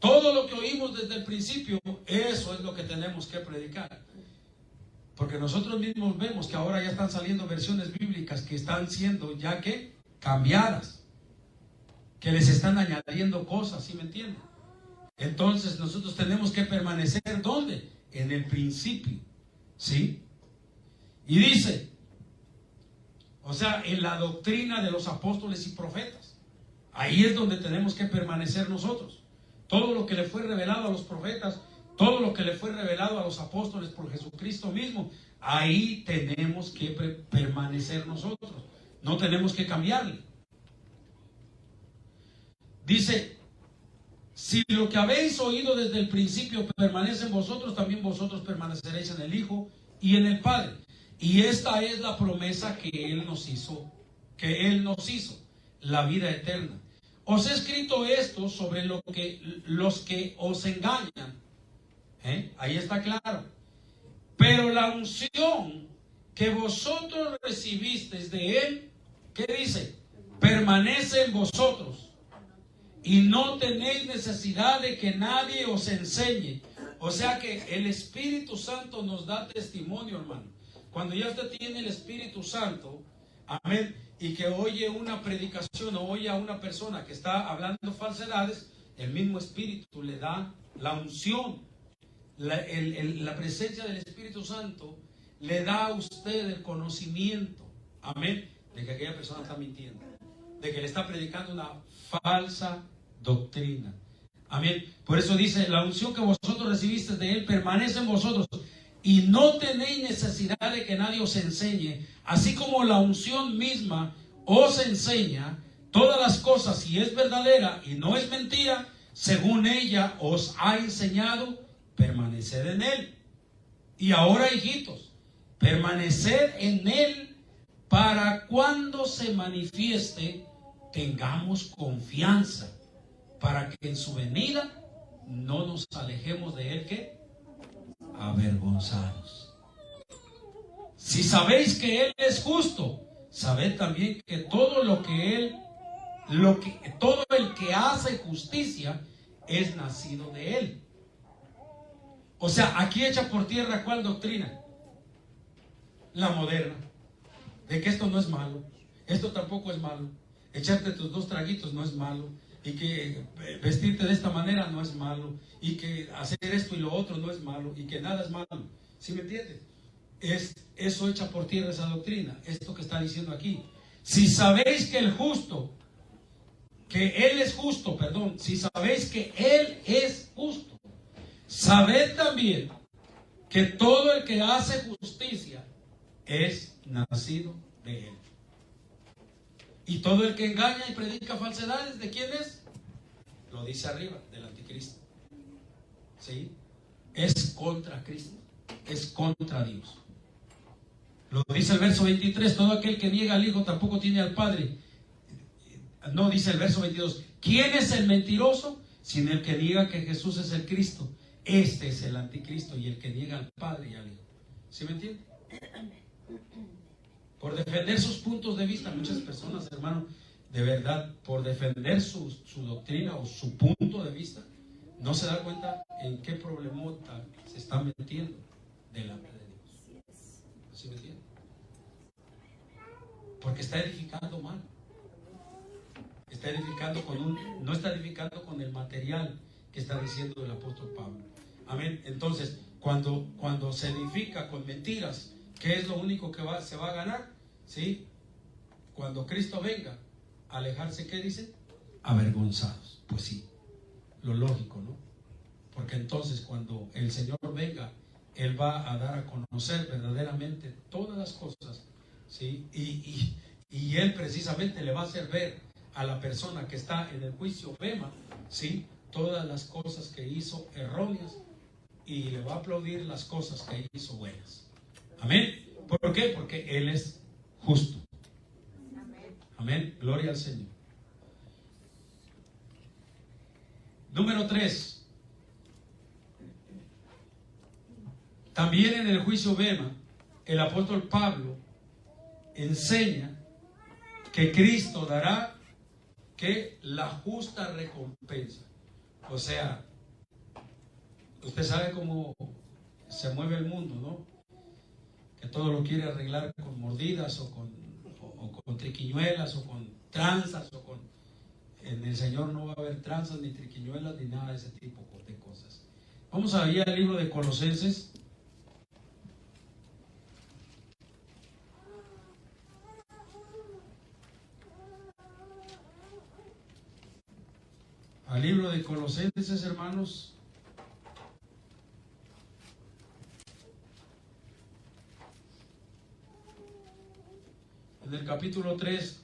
Todo lo que oímos desde el principio, eso es lo que tenemos que predicar. Porque nosotros mismos vemos que ahora ya están saliendo versiones bíblicas que están siendo ya que cambiadas, que les están añadiendo cosas, ¿sí me entienden? Entonces nosotros tenemos que permanecer ¿dónde? En el principio, ¿sí? Y dice, o sea, en la doctrina de los apóstoles y profetas, ahí es donde tenemos que permanecer nosotros. Todo lo que le fue revelado a los profetas, todo lo que le fue revelado a los apóstoles por Jesucristo mismo, ahí tenemos que permanecer nosotros. No tenemos que cambiarle. Dice, si lo que habéis oído desde el principio permanece en vosotros, también vosotros permaneceréis en el Hijo y en el Padre. Y esta es la promesa que Él nos hizo, la vida eterna. Os he escrito esto sobre los que os engañan. Ahí está claro. Pero la unción que vosotros recibisteis de Él, ¿qué dice? Permanece en vosotros. Y no tenéis necesidad de que nadie os enseñe. O sea que el Espíritu Santo nos da testimonio, hermano. Cuando ya usted tiene el Espíritu Santo, amén, y que oye una predicación o oye a una persona que está hablando falsedades, el mismo Espíritu le da la unción, la presencia del Espíritu Santo le da a usted el conocimiento, amén, de que aquella persona está mintiendo, de que le está predicando una falsa doctrina. Amén. Por eso dice, la unción que vosotros recibisteis de Él permanece en vosotros y no tenéis necesidad de que nadie os enseñe, así como la unción misma os enseña todas las cosas y es verdadera y no es mentira, según ella os ha enseñado, permaneced en Él. Y ahora, hijitos, permaneced en Él para cuando se manifieste tengamos confianza, para que en su venida no nos alejemos de Él, ¿qué? Avergonzados. Si sabéis que Él es justo, sabed también que todo todo el que hace justicia es nacido de Él. O sea, aquí echa por tierra ¿cuál doctrina? La moderna, de que esto no es malo, esto tampoco es malo, echarte tus 2 traguitos no es malo, y que vestirte de esta manera no es malo, y que hacer esto y lo otro no es malo, y que nada es malo. ¿Sí me entiendes? Eso echa por tierra esa doctrina, esto que está diciendo aquí. Si sabéis que Él es justo, si sabéis que Él es justo, sabed también que todo el que hace justicia es nacido de Él. Y todo el que engaña y predica falsedades, ¿de quién es? Lo dice arriba, del anticristo. ¿Sí? Es contra Cristo, es contra Dios. Lo dice el verso 23, todo aquel que niega al Hijo tampoco tiene al Padre. No, dice el verso 22, ¿quién es el mentiroso? Sino el que diga que Jesús es el Cristo. Este es el anticristo y el que niega al Padre y al Hijo. ¿Sí me entiende? Por defender sus puntos de vista, muchas personas, hermano, de verdad, por defender su doctrina o su punto de vista, no se da cuenta en qué problemota se está metiendo delante de Dios. ¿Sí me entiende? Porque está edificando mal. Está edificando no está edificando con el material que está diciendo el apóstol Pablo. Amén. Entonces, cuando se edifica con mentiras, ¿qué es lo único que se va a ganar? ¿Sí? Cuando Cristo venga, alejarse, ¿qué dice? Avergonzados. Pues sí, lo lógico, ¿no? Porque entonces cuando el Señor venga, Él va a dar a conocer verdaderamente todas las cosas, ¿sí? Y Él precisamente le va a hacer ver a la persona que está en el juicio bema, ¿sí? Todas las cosas que hizo erróneas y le va a aplaudir las cosas que hizo buenas. Amén. ¿Por qué? Porque Él es justo. Amén. Gloria al Señor. Número 3. También en el juicio bema, el apóstol Pablo enseña que Cristo dará que la justa recompensa. O sea, usted sabe cómo se mueve el mundo, ¿no? Que todo lo quiere arreglar con mordidas o con triquiñuelas o con tranzas en el Señor no va a haber tranzas ni triquiñuelas ni nada de ese tipo de cosas. Vamos a ir al libro de Colosenses. Al libro de Colosenses, hermanos. En el capítulo 3,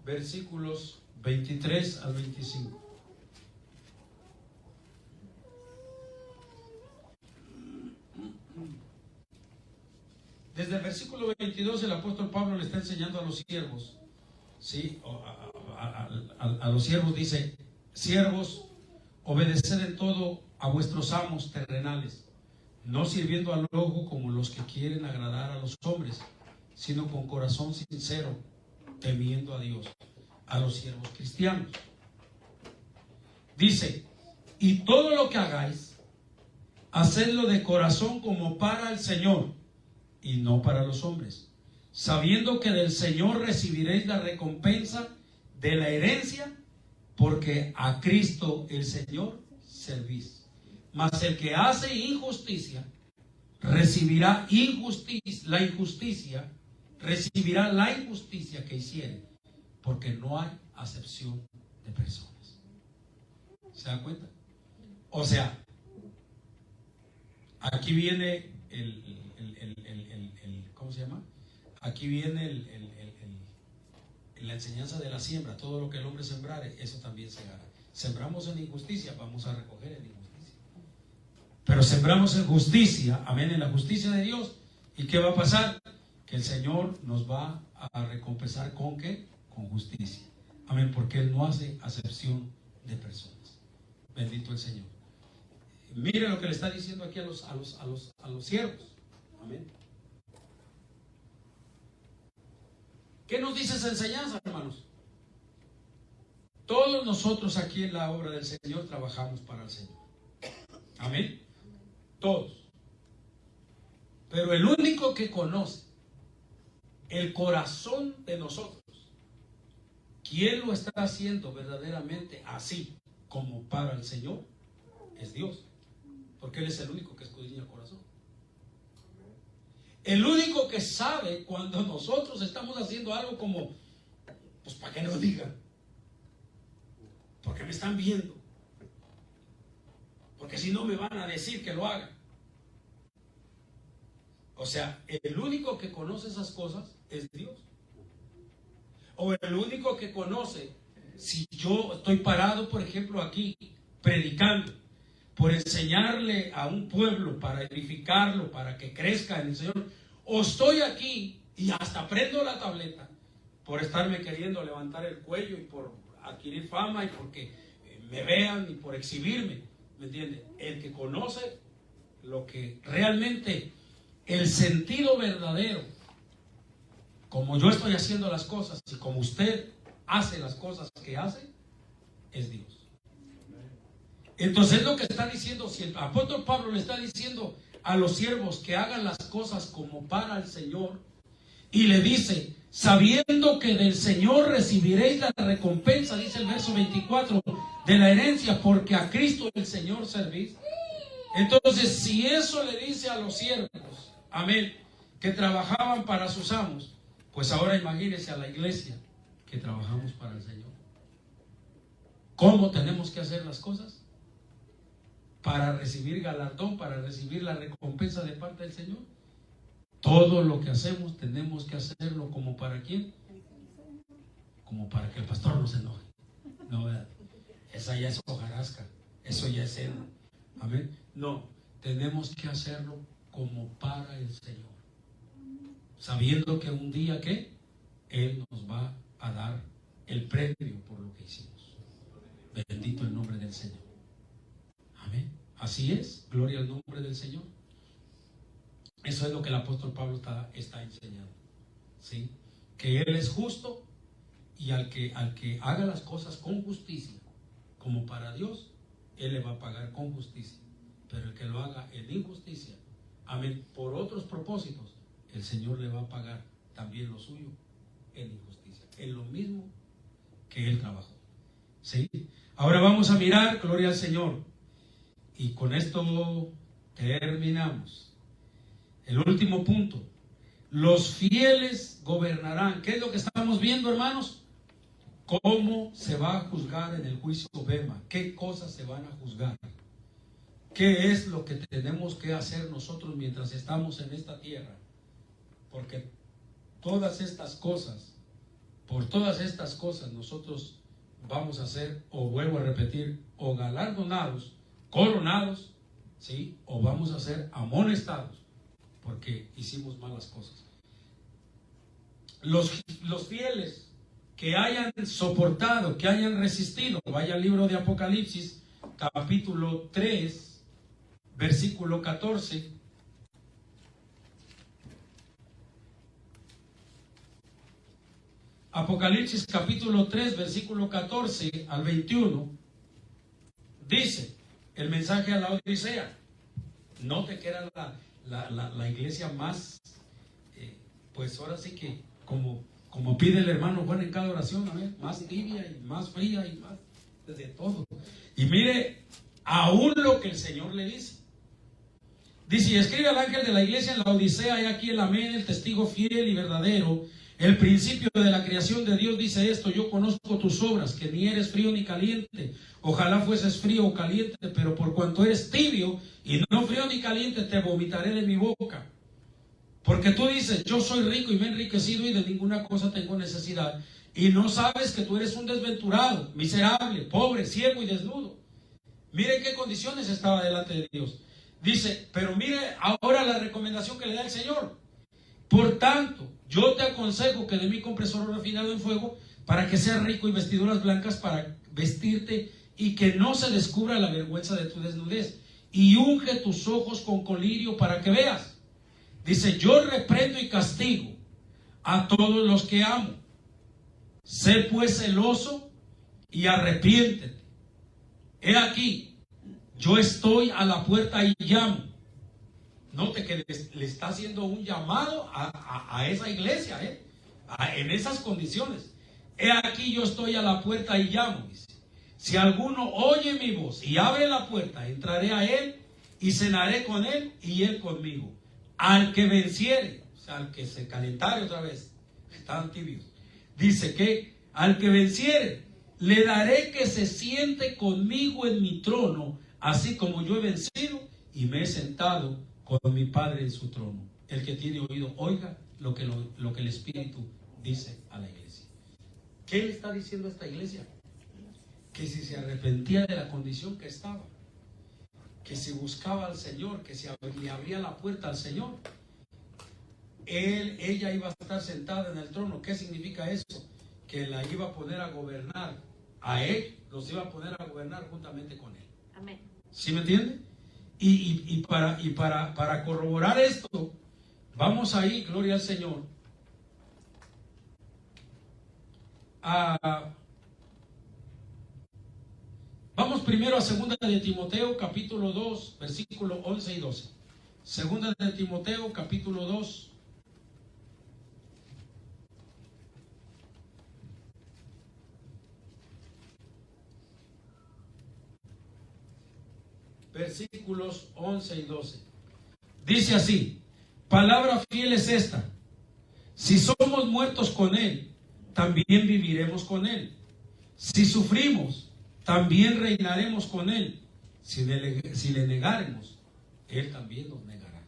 versículos 23 al 25. versículo 22 el apóstol Pablo le está enseñando a los siervos, ¿sí? A los siervos dice: siervos, obedeced en todo a vuestros amos terrenales, no sirviendo al ojo como los que quieren agradar a los hombres, sino con corazón sincero, temiendo a Dios. A los siervos cristianos dice: y todo lo que hagáis, hacedlo de corazón como para el Señor y no para los hombres, sabiendo que del Señor recibiréis la recompensa de la herencia, porque a Cristo el Señor servís. Mas el que hace injusticia recibirá la injusticia, recibirá la injusticia que hiciere, porque no hay acepción de personas. ¿Se da cuenta? O sea, aquí viene ¿cómo se llama? Aquí viene la enseñanza de la siembra. Todo lo que el hombre sembrare, eso también segará. Sembramos en injusticia, vamos a recoger en injusticia. Pero sembramos en justicia, amén, en la justicia de Dios. ¿Y qué va a pasar? Que el Señor nos va a recompensar ¿con qué? Con justicia. Amén, porque Él no hace acepción de personas. Bendito el Señor. Mire lo que le está diciendo aquí a los siervos. Amén. ¿Qué nos dice esa enseñanza, hermanos? Todos nosotros aquí en la obra del Señor trabajamos para el Señor. Amén. Todos. Pero el único que conoce el corazón de nosotros, ¿quién lo está haciendo verdaderamente así como para el Señor? Es Dios. Porque Él es el único que escudriña el corazón. El único que sabe cuando nosotros estamos haciendo algo como, pues para que nos digan, porque me están viendo, porque si no me van a decir que lo haga. O sea, el único que conoce esas cosas es Dios. O el único que conoce, si yo estoy parado, por ejemplo, aquí, predicando, por enseñarle a un pueblo, para edificarlo, para que crezca en el Señor, o estoy aquí y hasta prendo la tableta por estarme queriendo levantar el cuello y por adquirir fama y porque me vean y por exhibirme, ¿me entiende? El que conoce lo que realmente, el sentido verdadero, como yo estoy haciendo las cosas y como usted hace las cosas que hace, es Dios. Entonces lo que está diciendo, si el apóstol Pablo le está diciendo a los siervos que hagan las cosas como para el Señor, y le dice, sabiendo que del Señor recibiréis la recompensa, dice el verso 24, de la herencia, porque a Cristo el Señor servís. Entonces, si eso le dice a los siervos, amén, que trabajaban para sus amos, pues ahora imagínense a la iglesia que trabajamos para el Señor. ¿Cómo tenemos que hacer las cosas? Para recibir galardón, para recibir la recompensa de parte del Señor. Todo lo que hacemos tenemos que hacerlo como para ¿quién? Como para que el pastor no se enoje. No, ¿verdad? Esa ya es hojarasca, eso ya es cena. Amén. No, tenemos que hacerlo como para el Señor, sabiendo que un día que Él nos va a dar el premio por lo que hicimos. Bendito el nombre del Señor. Amén. Así es, gloria al nombre del Señor. Eso es lo que el apóstol Pablo está enseñando, ¿sí? Que Él es justo y al que haga las cosas con justicia, como para Dios, Él le va a pagar con justicia. Pero el que lo haga en injusticia, amén, por otros propósitos, el Señor le va a pagar también lo suyo en injusticia, en lo mismo que Él trabajó, ¿sí? Ahora vamos a mirar, gloria al Señor, y con esto terminamos. El último punto, los fieles gobernarán. ¿Qué es lo que estamos viendo, hermanos? ¿Cómo se va a juzgar en el juicio Bema? ¿Qué cosas se van a juzgar? ¿Qué es lo que tenemos que hacer nosotros mientras estamos en esta tierra? Porque todas estas cosas, por todas estas cosas nosotros vamos a ser, o vuelvo a repetir, o galardonados, coronados, ¿sí? O vamos a ser amonestados porque hicimos malas cosas. los fieles que hayan soportado, que hayan resistido, vaya al libro de Apocalipsis, capítulo 3, versículo 14. Apocalipsis capítulo 3, versículo 14 al 21, dice el mensaje a la Odisea. Note que era la iglesia más, pues ahora sí que, como pide el hermano Juan en cada oración, amén, más tibia y más fría y más de todo. Y mire, aún lo que el Señor le dice. Dice, y escribe al ángel de la iglesia en la Odisea, he aquí el amén, el testigo fiel y verdadero, el principio de la creación de Dios dice esto: yo conozco tus obras, que ni eres frío ni caliente. Ojalá fueses frío o caliente, pero por cuanto eres tibio y no frío ni caliente, te vomitaré de mi boca. Porque tú dices, yo soy rico y me he enriquecido y de ninguna cosa tengo necesidad, y no sabes que tú eres un desventurado, miserable, pobre, ciego y desnudo. Mire en qué condiciones estaba delante de Dios. Dice, pero mire ahora la recomendación que le da el Señor. Por tanto, yo te aconsejo que de mí compres oro refinado en fuego, para que seas rico, y vestiduras blancas para vestirte, y que no se descubra la vergüenza de tu desnudez, y unge tus ojos con colirio para que veas. Dice, yo reprendo y castigo a todos los que amo. Sé pues celoso y arrepiéntete. He aquí, yo estoy a la puerta y llamo. Note que le está haciendo un llamado a esa iglesia, en esas condiciones. He aquí, yo estoy a la puerta y llamo. Dice, si alguno oye mi voz y abre la puerta, entraré a él y cenaré con él y él conmigo. Al que venciere, o sea, al que se calentare otra vez, están tibios. Dice que al que venciere, le daré que se siente conmigo en mi trono, así como yo he vencido y me he sentado con mi Padre en su trono. El que tiene oído, oiga lo que el Espíritu dice a la iglesia. ¿Qué le está diciendo a esta iglesia? Que si se arrepentía de la condición que estaba, que si buscaba al Señor, que si le abría la puerta al Señor, ella iba a estar sentada en el trono. ¿Qué significa eso? Que la iba a poner a gobernar a él, los iba a poner a gobernar juntamente con él. Amén. ¿Sí me entiende? Y para corroborar esto, vamos ahí, gloria al Señor, vamos primero a 2 de Timoteo, capítulo 2, versículos 11 y 12. 2 de Timoteo, capítulo 2, versículos 11 y 12. Dice así: palabra fiel es esta: si somos muertos con Él, también viviremos con Él. Si sufrimos, también reinaremos con Él. Si le negaremos, Él también nos negará.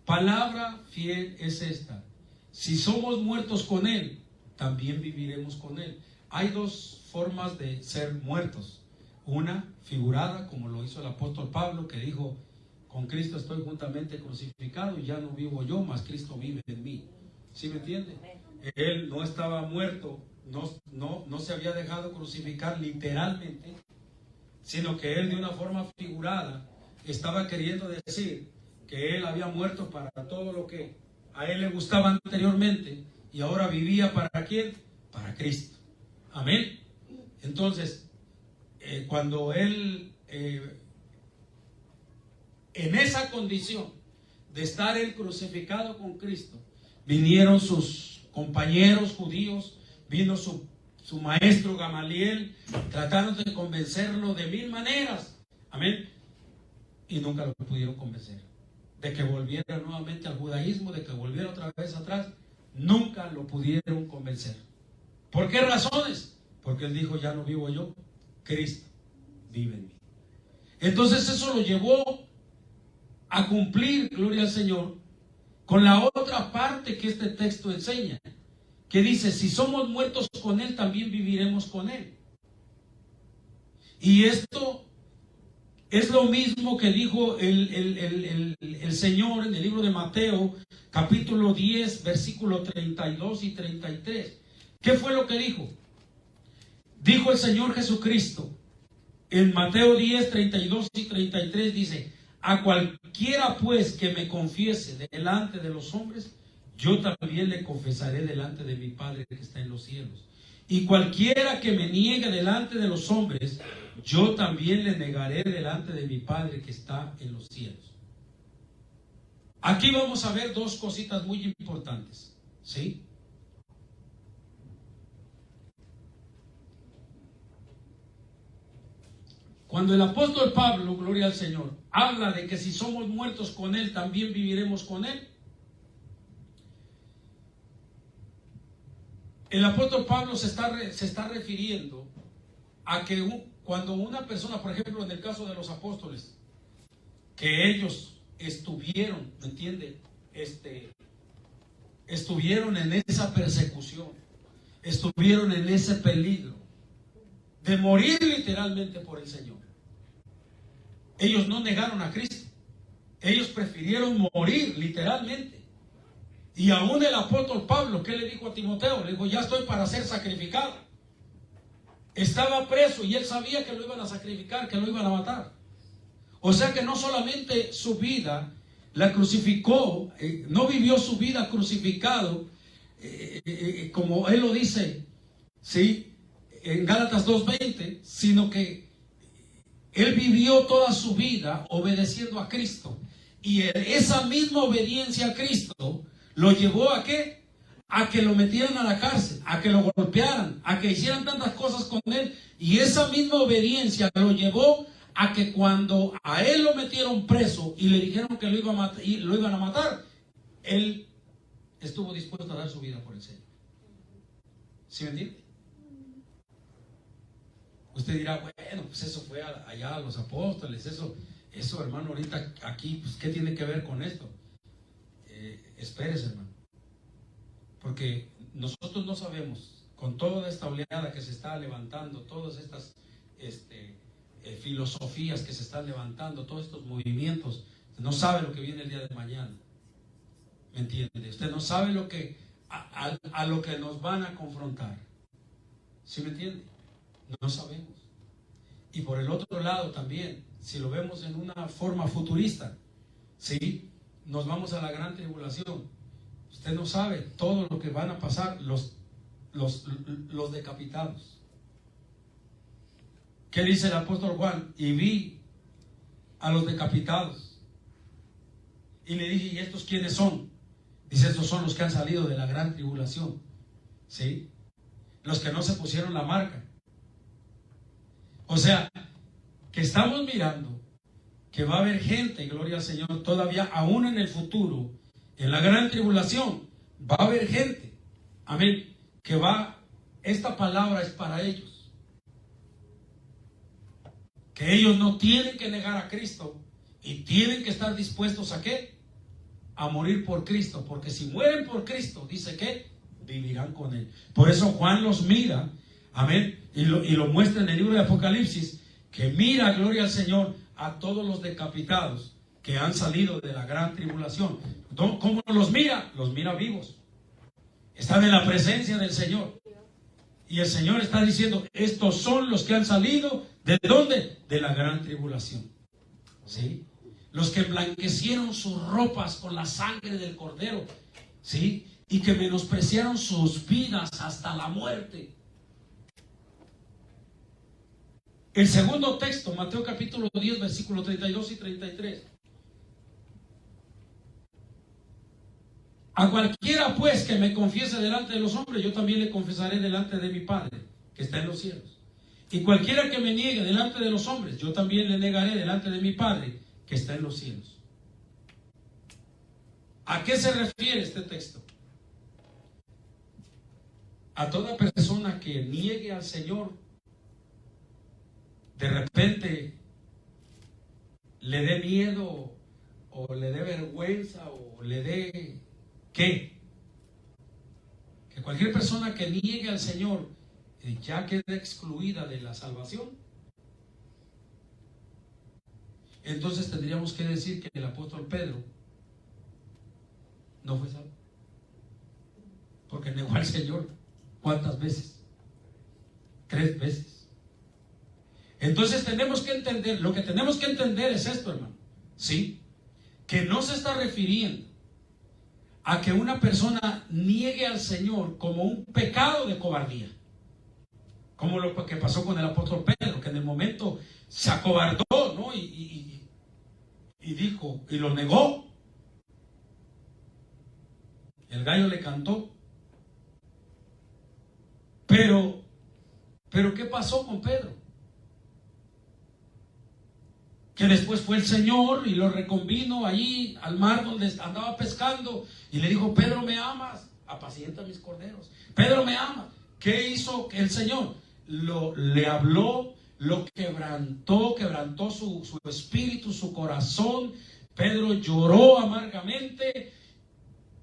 Palabra fiel es esta: si somos muertos con Él, también viviremos con Él. Hay dos formas de ser muertos. Una figurada, como lo hizo el apóstol Pablo, que dijo, con Cristo estoy juntamente crucificado y ya no vivo yo, mas Cristo vive en mí. ¿Sí me entiende? Él no estaba muerto, no se había dejado crucificar literalmente, sino que él de una forma figurada estaba queriendo decir que él había muerto para todo lo que a él le gustaba anteriormente, y ahora vivía ¿para quién? Para Cristo. Amén. Entonces, cuando él, en esa condición de estar él crucificado con Cristo, vinieron sus compañeros judíos, vino su maestro Gamaliel, trataron de convencerlo de mil maneras, amén, y nunca lo pudieron convencer de que volviera nuevamente al judaísmo, de que volviera otra vez atrás. Nunca lo pudieron convencer. ¿Por qué razones? Porque él dijo, ya no vivo yo, Cristo vive en mí. Entonces eso lo llevó a cumplir, gloria al Señor, con la otra parte que este texto enseña, que dice, si somos muertos con Él, también viviremos con Él. Y esto Es lo mismo que dijo el Señor en el libro de Mateo, capítulo 10, versículos 32 y 33. ¿Qué fue lo que dijo? Dijo el Señor Jesucristo en Mateo 10, 32 y 33, dice: a cualquiera pues que me confiese delante de los hombres, yo también le confesaré delante de mi Padre que está en los cielos. Y cualquiera que me niegue delante de los hombres, yo también le negaré delante de mi Padre que está en los cielos. Aquí vamos a ver dos cositas muy importantes, ¿sí? Cuando el apóstol Pablo, gloria al Señor, habla de que si somos muertos con Él, también viviremos con Él, el apóstol Pablo se está refiriendo a que cuando una persona, por ejemplo, en el caso de los apóstoles, que ellos estuvieron, ¿me entiende? Estuvieron en esa persecución, estuvieron en ese peligro de morir literalmente por el Señor. Ellos no negaron a Cristo, ellos prefirieron morir literalmente. Y aún el apóstol Pablo, ¿qué le dijo a Timoteo? Le dijo: ya estoy para ser sacrificado. Estaba preso y él sabía que lo iban a sacrificar, que lo iban a matar. O sea que no solamente su vida la crucificó, no vivió su vida crucificado, como él lo dice, ¿sí?, en Gálatas 2:20, sino que él vivió toda su vida obedeciendo a Cristo. Y esa misma obediencia a Cristo lo llevó a ¿qué? A que lo metieran a la cárcel, a que lo golpearan, a que hicieran tantas cosas con él. Y esa misma obediencia lo llevó a que cuando a él lo metieron preso y le dijeron que lo iban a matar, él estuvo dispuesto a dar su vida por el Señor. ¿Sí me entiende? Usted dirá: bueno, pues eso fue allá a los apóstoles, eso hermano, ahorita aquí, pues ¿qué tiene que ver con esto? Espérese, hermano, porque nosotros no sabemos, con toda esta oleada que se está levantando, todas estas filosofías que se están levantando, todos estos movimientos, no sabe lo que viene el día de mañana. ¿Me entiende? Usted no sabe lo que a lo que nos van a confrontar. ¿Sí me entiende? No sabemos. Y por el otro lado también, si lo vemos en una forma futurista, ¿sí?, nos vamos a la gran tribulación. Usted no sabe todo lo que van a pasar los decapitados. ¿Qué dice el apóstol Juan? Y vi a los decapitados y le dije: ¿y estos quiénes son? Dice: estos son los que han salido de la gran tribulación, ¿sí?, los que no se pusieron la marca. O sea, que estamos mirando que va a haber gente, gloria al Señor, todavía aún en el futuro, en la gran tribulación, va a haber gente, amén, que esta palabra es para ellos. Que ellos no tienen que negar a Cristo y tienen que estar dispuestos ¿a qué? A morir por Cristo, porque si mueren por Cristo, dice que vivirán con Él. Por eso Juan los mira, amén, y lo muestra en el libro de Apocalipsis, que mira, gloria al Señor, a todos los decapitados que han salido de la gran tribulación. ¿Cómo los mira? Los mira vivos. Están en la presencia del Señor. Y el Señor está diciendo: estos son los que han salido, ¿de dónde? De la gran tribulación. ¿Sí? Los que emblanquecieron sus ropas con la sangre del Cordero, ¿sí?, y que menospreciaron sus vidas hasta la muerte. El segundo texto, Mateo capítulo 10, versículos 32 y 33. A cualquiera pues que me confiese delante de los hombres, yo también le confesaré delante de mi Padre que está en los cielos. Y cualquiera que me niegue delante de los hombres, yo también le negaré delante de mi Padre que está en los cielos. ¿A qué se refiere este texto? A toda persona que niegue al Señor, de repente le dé miedo o le dé vergüenza o le dé ¿qué? Que cualquier persona que niegue al Señor ya quede excluida de la salvación. entonces tendríamos que decir que el apóstol Pedro no fue salvo, porque negó al Señor. ¿Cuántas veces? 3 veces. Entonces tenemos que entender, lo que tenemos que entender es esto, hermano, ¿sí? Que no se está refiriendo a que una persona niegue al Señor como un pecado de cobardía, como lo que pasó con el apóstol Pedro, que en el momento se acobardó, ¿no? Y dijo, y lo negó. El gallo le cantó. Pero ¿qué pasó con Pedro? Que después fue el Señor y lo reconvino allí al mar donde andaba pescando y le dijo, Pedro, ¿me amas? Apacienta mis corderos. Pedro, ¿me ama? ¿Qué hizo el Señor? Le habló, lo quebrantó su espíritu, su corazón. Pedro lloró amargamente.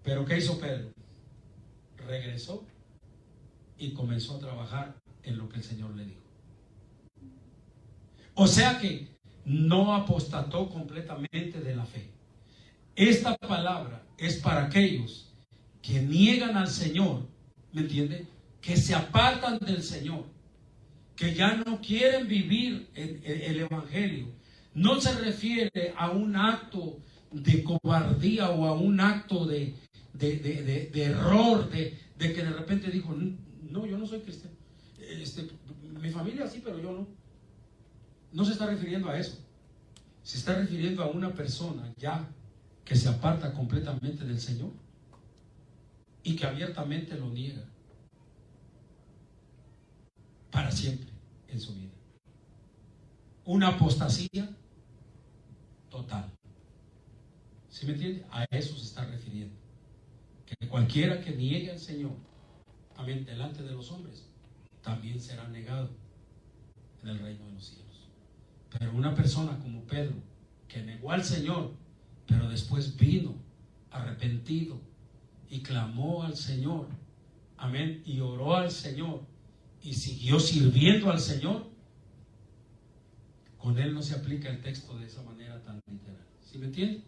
Pero ¿qué hizo Pedro? Regresó y comenzó a trabajar en lo que el Señor le dijo. O sea que no apostató completamente de la fe. Esta palabra es para aquellos que niegan al Señor, ¿me entiende? Que se apartan del Señor, que ya no quieren vivir el Evangelio. No se refiere a un acto de cobardía o a un acto de error, de que de repente dijo, no, yo no soy cristiano. Mi familia sí, pero yo no. No se está refiriendo a eso. Se está refiriendo a una persona ya que se aparta completamente del Señor y que abiertamente lo niega para siempre en su vida. Una apostasía total. ¿Sí me entiende? A eso se está refiriendo. Que cualquiera que niegue al Señor, amén, delante de los hombres, también será negado en el reino de los cielos. Pero una persona como Pedro, que negó al Señor, pero después vino arrepentido y clamó al Señor, amén, y oró al Señor y siguió sirviendo al Señor, con él no se aplica el texto de esa manera tan literal. ¿Sí me entiende?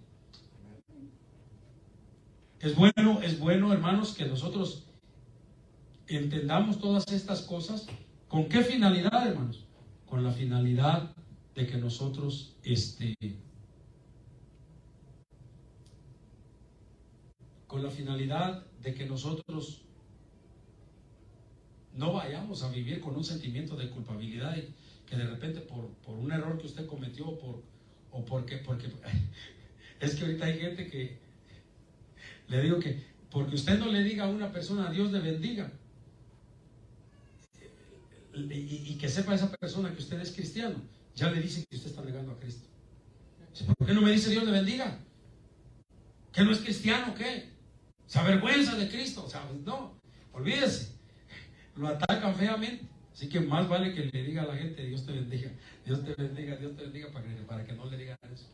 Es bueno, hermanos, que nosotros entendamos todas estas cosas. ¿Con qué finalidad, hermanos? Con la finalidad de que nosotros no vayamos a vivir con un sentimiento de culpabilidad y que de repente por un error que usted cometió porque es que ahorita hay gente que le digo que porque usted no le diga a una persona Dios le bendiga y que sepa esa persona que usted es cristiano, ya le dicen que usted está negando a Cristo. ¿Por qué no me dice Dios le bendiga? ¿Que no es cristiano? ¿Qué? ¿Se avergüenza de Cristo? O sea, no, olvídese. Lo atacan feamente. Así que más vale que le diga a la gente Dios te bendiga, Dios te bendiga, Dios te bendiga, para que no le digan eso.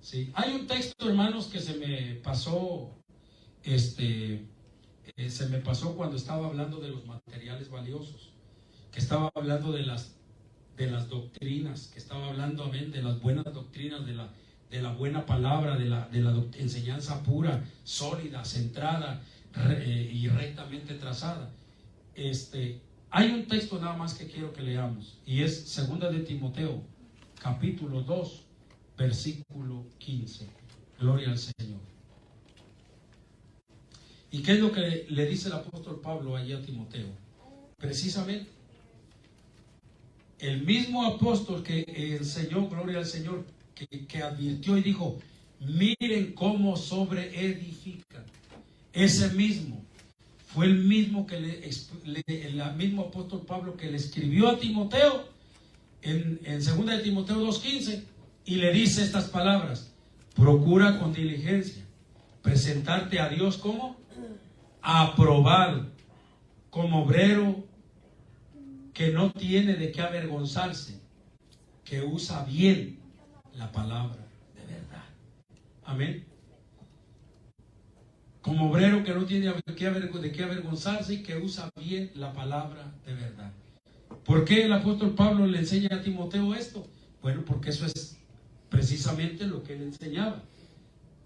Sí. Hay un texto, hermanos, que se me pasó cuando estaba hablando de los materiales valiosos, que estaba hablando de las doctrinas, que estaba hablando, amén, de las buenas doctrinas, de la buena palabra, de la enseñanza pura, sólida, centrada y rectamente trazada. Hay un texto nada más que quiero que leamos, y es 2 de Timoteo, capítulo 2, versículo 15. Gloria al Señor. ¿Y qué es lo que le dice el apóstol Pablo allí a Timoteo? Precisamente, el mismo apóstol que enseñó, gloria al Señor, que advirtió y dijo, miren cómo sobreedifican. Ese mismo fue el mismo que el mismo apóstol Pablo que le escribió a Timoteo en 2 de Timoteo 2:15 y le dice estas palabras: procura con diligencia presentarte a Dios como aprobado, como obrero que no tiene de qué avergonzarse, que usa bien la palabra de verdad. Amén. Como obrero que no tiene de qué avergonzarse y que usa bien la palabra de verdad. ¿Por qué el apóstol Pablo le enseña a Timoteo esto? Bueno, porque eso es precisamente lo que él enseñaba.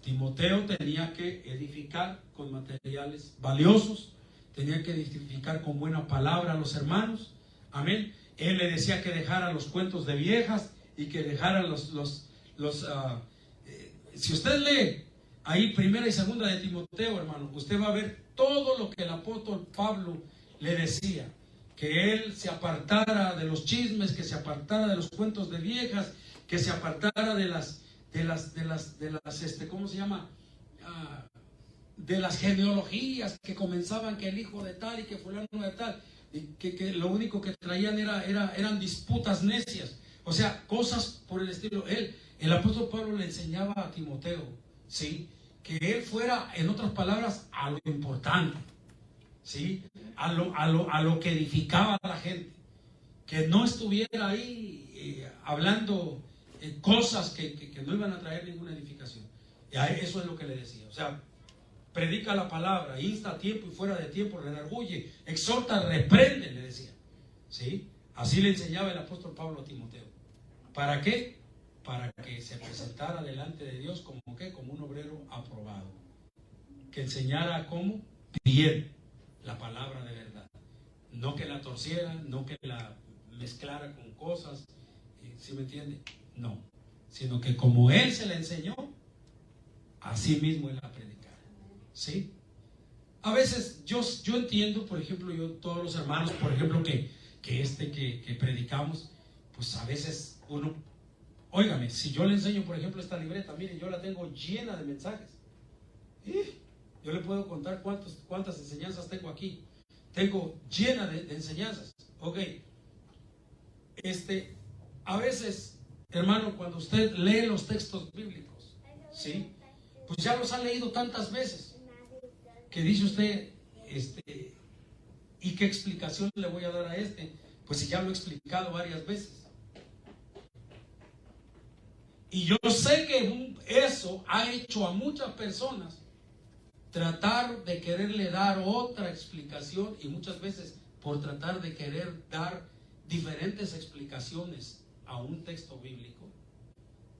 Timoteo tenía que edificar con materiales valiosos, tenía que edificar con buena palabra a los hermanos. Amén. Él le decía que dejara los cuentos de viejas y que dejara si usted lee ahí primera y segunda de Timoteo, hermano, usted va a ver todo lo que el apóstol Pablo le decía, que él se apartara de los chismes, que se apartara de los cuentos de viejas, que se apartara de las ¿cómo se llama? De las genealogías que comenzaban que el hijo de tal y que fulano de tal, y que lo único que traían eran disputas necias, o sea, cosas por el estilo. El apóstol Pablo le enseñaba a Timoteo, ¿sí?, que él fuera, en otras palabras, a lo importante, ¿sí?, a lo que edificaba a la gente, que no estuviera ahí hablando cosas que no iban a traer ninguna edificación. Y eso es lo que le decía. O sea, predica la palabra, insta a tiempo y fuera de tiempo, redarguye, exhorta, reprende, le decía. ¿Sí? Así le enseñaba el apóstol Pablo a Timoteo. ¿Para qué? Para que se presentara delante de Dios como un obrero aprobado, que enseñara cómo bien la palabra de verdad, no que la torciera, no que la mezclara con cosas, ¿sí me entiende? No, sino que como él se la enseñó, así mismo él la predicara. ¿Sí? A veces yo entiendo, por ejemplo, todos los hermanos, por ejemplo, que predicamos, pues a veces uno, óigame, si yo le enseño, por ejemplo, esta libreta, miren, yo la tengo llena de mensajes. Yo le puedo contar cuántas enseñanzas tengo aquí. Tengo llena de enseñanzas. Ok. A veces, hermano, cuando usted lee los textos bíblicos, ¿sí?, pues ya los ha leído tantas veces que dice usted, ¿y qué explicación le voy a dar a Pues si ya lo he explicado varias veces. Y yo sé que eso ha hecho a muchas personas tratar de quererle dar otra explicación, y muchas veces por tratar de querer dar diferentes explicaciones a un texto bíblico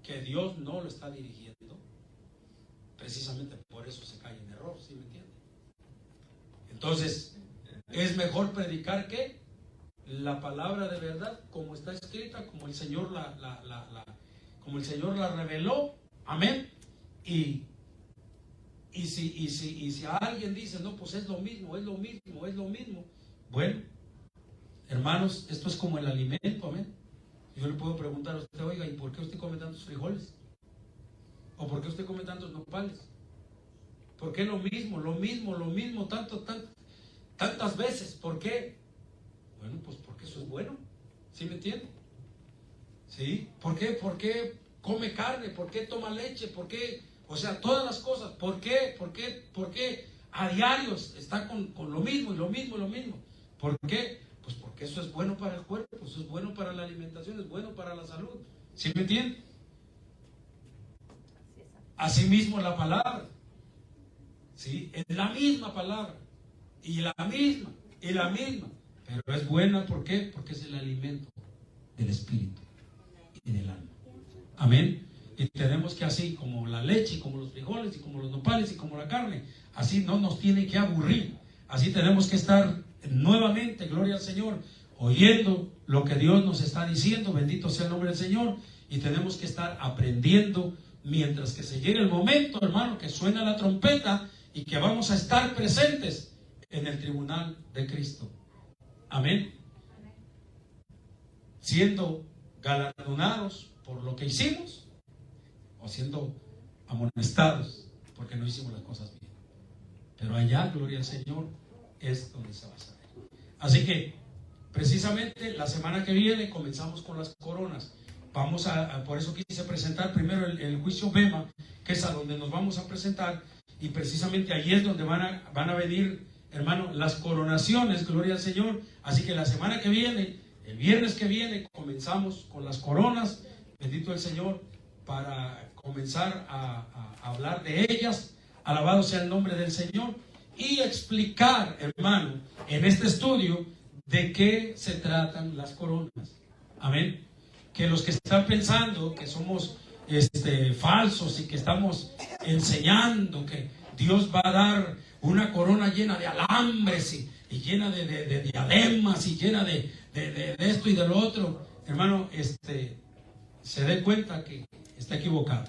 que Dios no lo está dirigiendo, precisamente por eso se cae en error, ¿sí me entiende? Entonces, es mejor predicar que la palabra de verdad, como está escrita, como el Señor como el Señor la reveló, amén. Y si alguien dice, no, pues es lo mismo, bueno, hermanos, esto es como el alimento, amén. Yo le puedo preguntar a usted, oiga, ¿y por qué usted come tantos frijoles? ¿O por qué usted come tantos nopales? ¿Por qué lo mismo, tantas veces? ¿Por qué? Bueno, pues porque eso es bueno, ¿sí me entiende? ¿Sí? ¿Por qué come carne? ¿Por qué toma leche? ¿Por qué? O sea, todas las cosas. ¿Por qué a diarios está con lo mismo? ¿Por qué? Pues porque eso es bueno para el cuerpo, eso es bueno para la alimentación, es bueno para la salud. ¿Sí me entiende? Asimismo la palabra. ¿Sí? Es la misma palabra. Y la misma. Pero es buena, ¿por qué? Porque es el alimento del espíritu y del alma. Amén. Y tenemos que, así como la leche, y como los frijoles, y como los nopales, y como la carne, así no nos tiene que aburrir. Así tenemos que estar nuevamente, gloria al Señor, oyendo lo que Dios nos está diciendo, bendito sea el nombre del Señor, y tenemos que estar aprendiendo mientras que se llegue el momento, hermano, que suena la trompeta y que vamos a estar presentes en el tribunal de Cristo. Amén. Siendo galardonados por lo que hicimos, o siendo amonestados porque no hicimos las cosas bien. Pero allá, gloria al Señor, es donde se va a saber. Así que, precisamente, la semana que viene comenzamos con las coronas. Por eso quise presentar primero el juicio Bema, que es a donde nos vamos a presentar, y precisamente allí es donde van a venir, hermano, las coronaciones, gloria al Señor. Así que la semana que viene, el viernes que viene, comenzamos con las coronas, bendito el Señor, para comenzar a hablar de ellas, alabado sea el nombre del Señor, y explicar, hermano, en este estudio, de qué se tratan las coronas. Amén. Que los que están pensando que somos falsos y que estamos enseñando que Dios va a dar una corona llena de alambres y llena de diademas y llena de esto y de lo otro, hermano, se dé cuenta que está equivocado.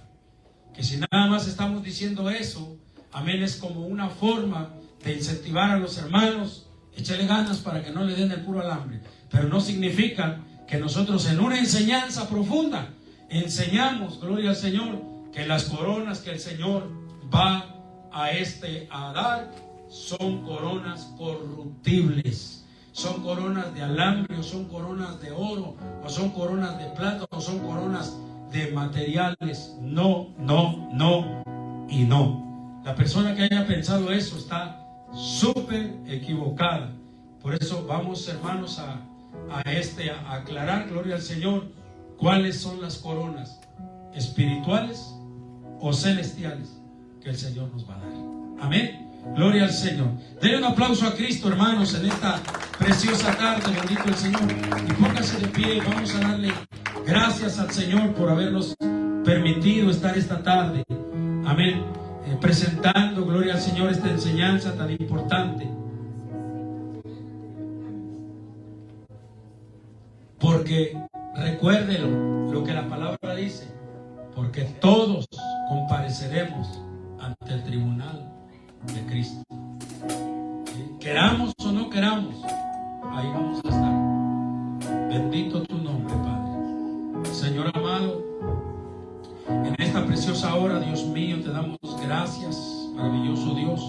Que si nada más estamos diciendo eso, amén, es como una forma de incentivar a los hermanos, échale ganas para que no le den el puro alambre, pero no significa que nosotros en una enseñanza profunda enseñamos, gloria al Señor, que las coronas que el Señor va a dar son coronas corruptibles, son coronas de alambre, o son coronas de oro, o son coronas de plata, o son coronas de materiales. No, no, no y no. La persona que haya pensado eso está súper equivocada. Por eso vamos, hermanos, a aclarar, gloria al Señor, cuáles son las coronas espirituales o celestiales que el Señor nos va a dar. Amén. Gloria al Señor. Denle un aplauso a Cristo, hermanos, en esta preciosa tarde. Bendito el Señor. Y póngase de pie. Vamos a darle gracias al Señor por habernos permitido estar esta tarde. Amén. Presentando, gloria al Señor, esta enseñanza tan importante. Porque recuérdelo, lo que la palabra dice, porque todos compareceremos ante el tribunal de Cristo. Queramos o no queramos, ahí vamos a estar. Bendito tu nombre, Padre. Señor amado, en esta preciosa hora, Dios mío, te damos gracias, maravilloso Dios,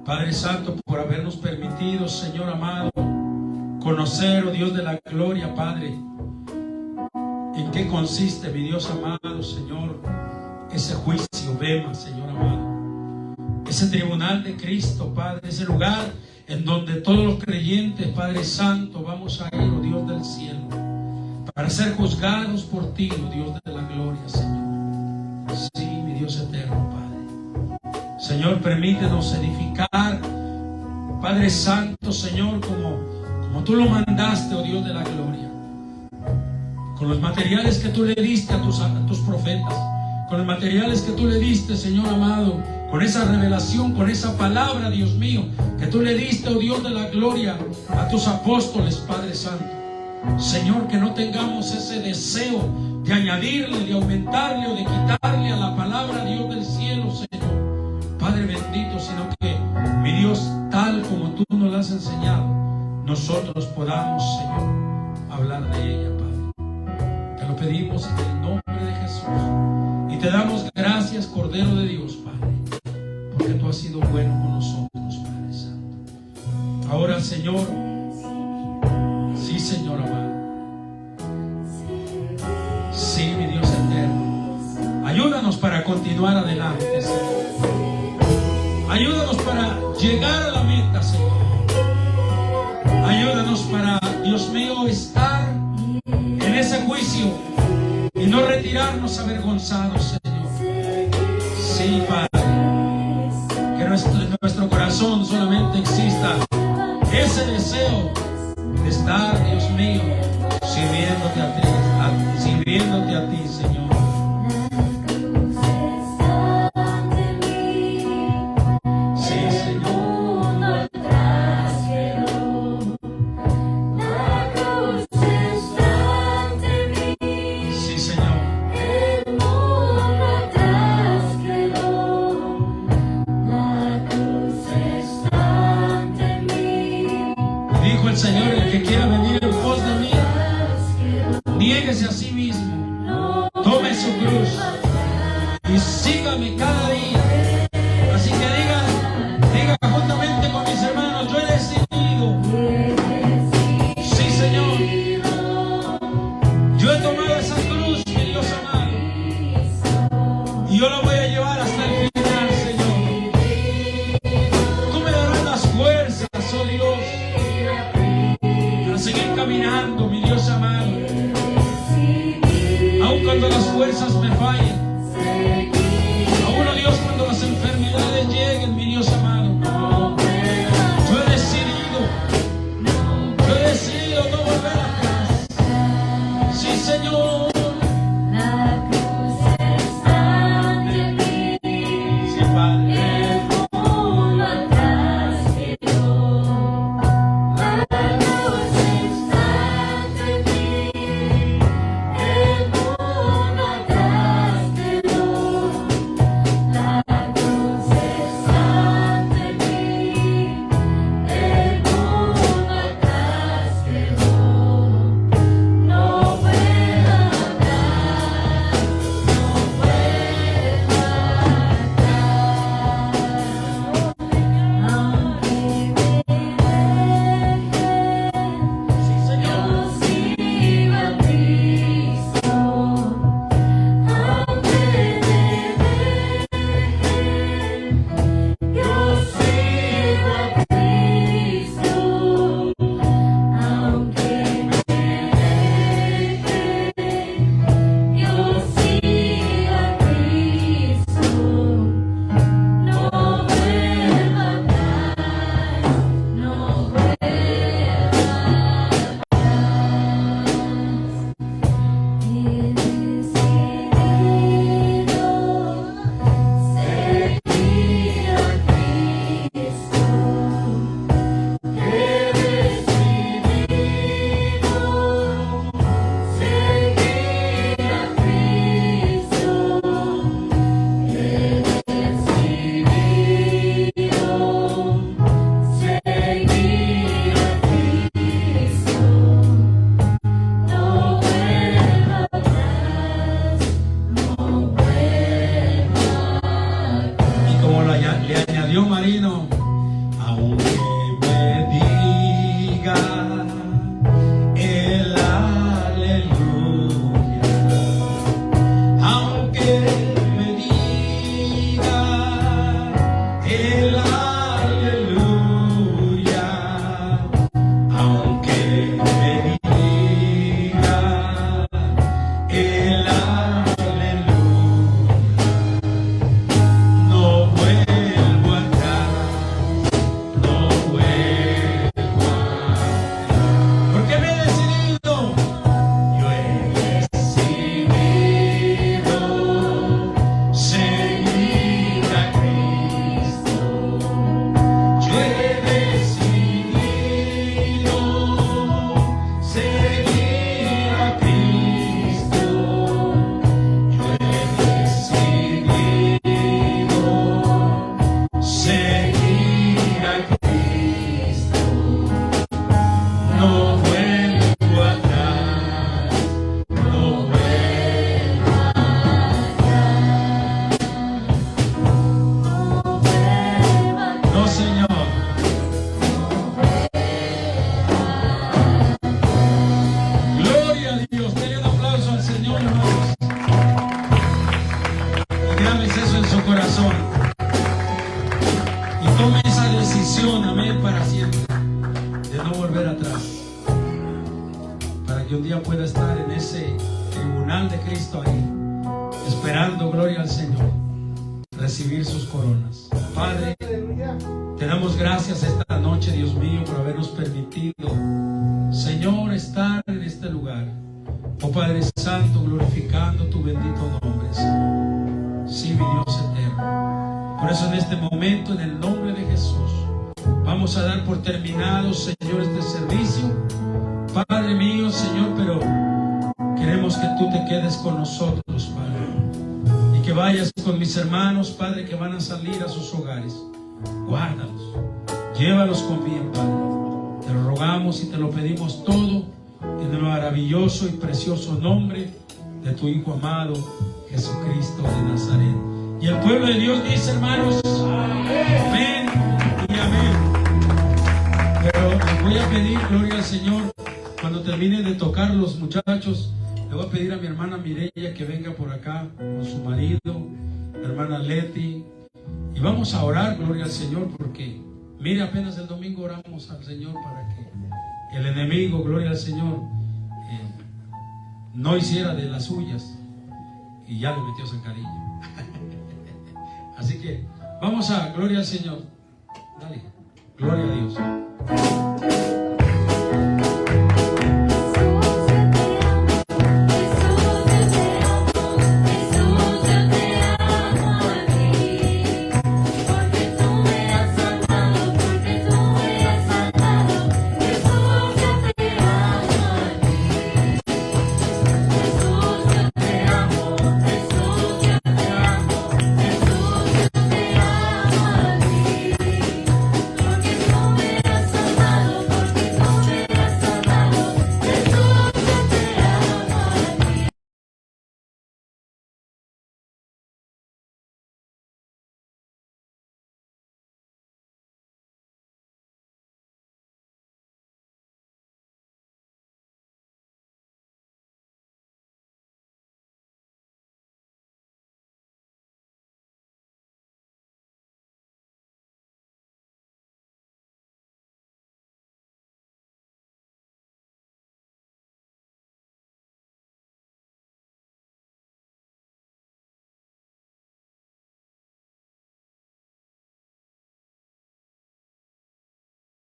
Padre Santo, por habernos permitido, Señor amado, conocer, oh Dios de la gloria, Padre, en qué consiste, mi Dios amado, Señor, ese juicio, bema, Señor amado, ese tribunal de Cristo, Padre, ese lugar en donde todos los creyentes, Padre Santo, vamos a ir, oh Dios del cielo, para ser juzgados por ti, oh Dios de la gloria, Señor. Sí, mi Dios eterno, Padre. Señor, permítenos edificar, Padre Santo, Señor, como tú lo mandaste, oh Dios de la gloria, con los materiales que tú le diste a tus profetas, con los materiales que tú le diste, Señor amado, con esa revelación, con esa palabra, Dios mío, que tú le diste, oh Dios de la gloria, a tus apóstoles, Padre Santo. Señor, que no tengamos ese deseo de añadirle, de aumentarle o de quitarle a la palabra, Dios del cielo, Señor, Padre bendito, sino que, mi Dios, tal como tú nos la has enseñado, nosotros podamos, Señor, hablar de ella, Padre. Te lo pedimos en el nombre de Jesús y te damos gracias, Cordero de Dios, Padre, porque tú has sido bueno con nosotros, Padre Santo. Ahora, Señor, sí, Señor amado, sí, mi Dios eterno, ayúdanos para continuar adelante, Señor. Ayúdanos para llegar a la meta, Señor. Ayúdanos para, Dios mío, estar en ese juicio y no retirarnos avergonzados, Señor. Sí, Padre, que en nuestro corazón solamente exista ese deseo de estar, Dios mío, sirviéndote a ti, Señor. Niéguese a sí mismo, tome su cruz y sígame cada día. Así que diga juntamente con mis hermanos, yo he decidido, sí, Señor, yo he tomado esa cruz, mi Dios amado, y yo la voy a llevar hasta el final, Señor. Tú me darás las fuerzas, oh Dios, para seguir caminando, mi Dios amado. Aun cuando las fuerzas me fallen, aún, oh Dios, cuando las enfermedades lleguen, mi Dios amado, yo he decidido no volver atrás. Sí, Señor, que un día pueda estar en ese tribunal de Cristo ahí, esperando, gloria al Señor, recibir sus coronas. Padre, te damos gracias esta noche, Dios mío, por habernos permitido, Señor, estar en este lugar. Oh Padre Santo, glorificando tu bendito nombre, Señor. Sí, mi Dios eterno. Por eso en este momento, en el nombre de Jesús, vamos a dar por terminado, Señor, este servicio. Padre mío, Señor, pero queremos que tú te quedes con nosotros, Padre. Y que vayas con mis hermanos, Padre, que van a salir a sus hogares. Guárdalos, llévalos con bien, Padre. Te lo rogamos y te lo pedimos todo en el maravilloso y precioso nombre de tu Hijo amado, Jesucristo de Nazaret. Y el pueblo de Dios dice, hermanos, amén y amén. Pero les voy a pedir, gloria al Señor, cuando termine de tocar los muchachos, le voy a pedir a mi hermana Mireya que venga por acá con su marido, la hermana Leti, y vamos a orar, gloria al Señor, porque mire, apenas el domingo oramos al Señor para que el enemigo, gloria al Señor, no hiciera de las suyas, y ya le metió zancadillo. Así que vamos a, gloria al Señor. Dale, gloria a Dios.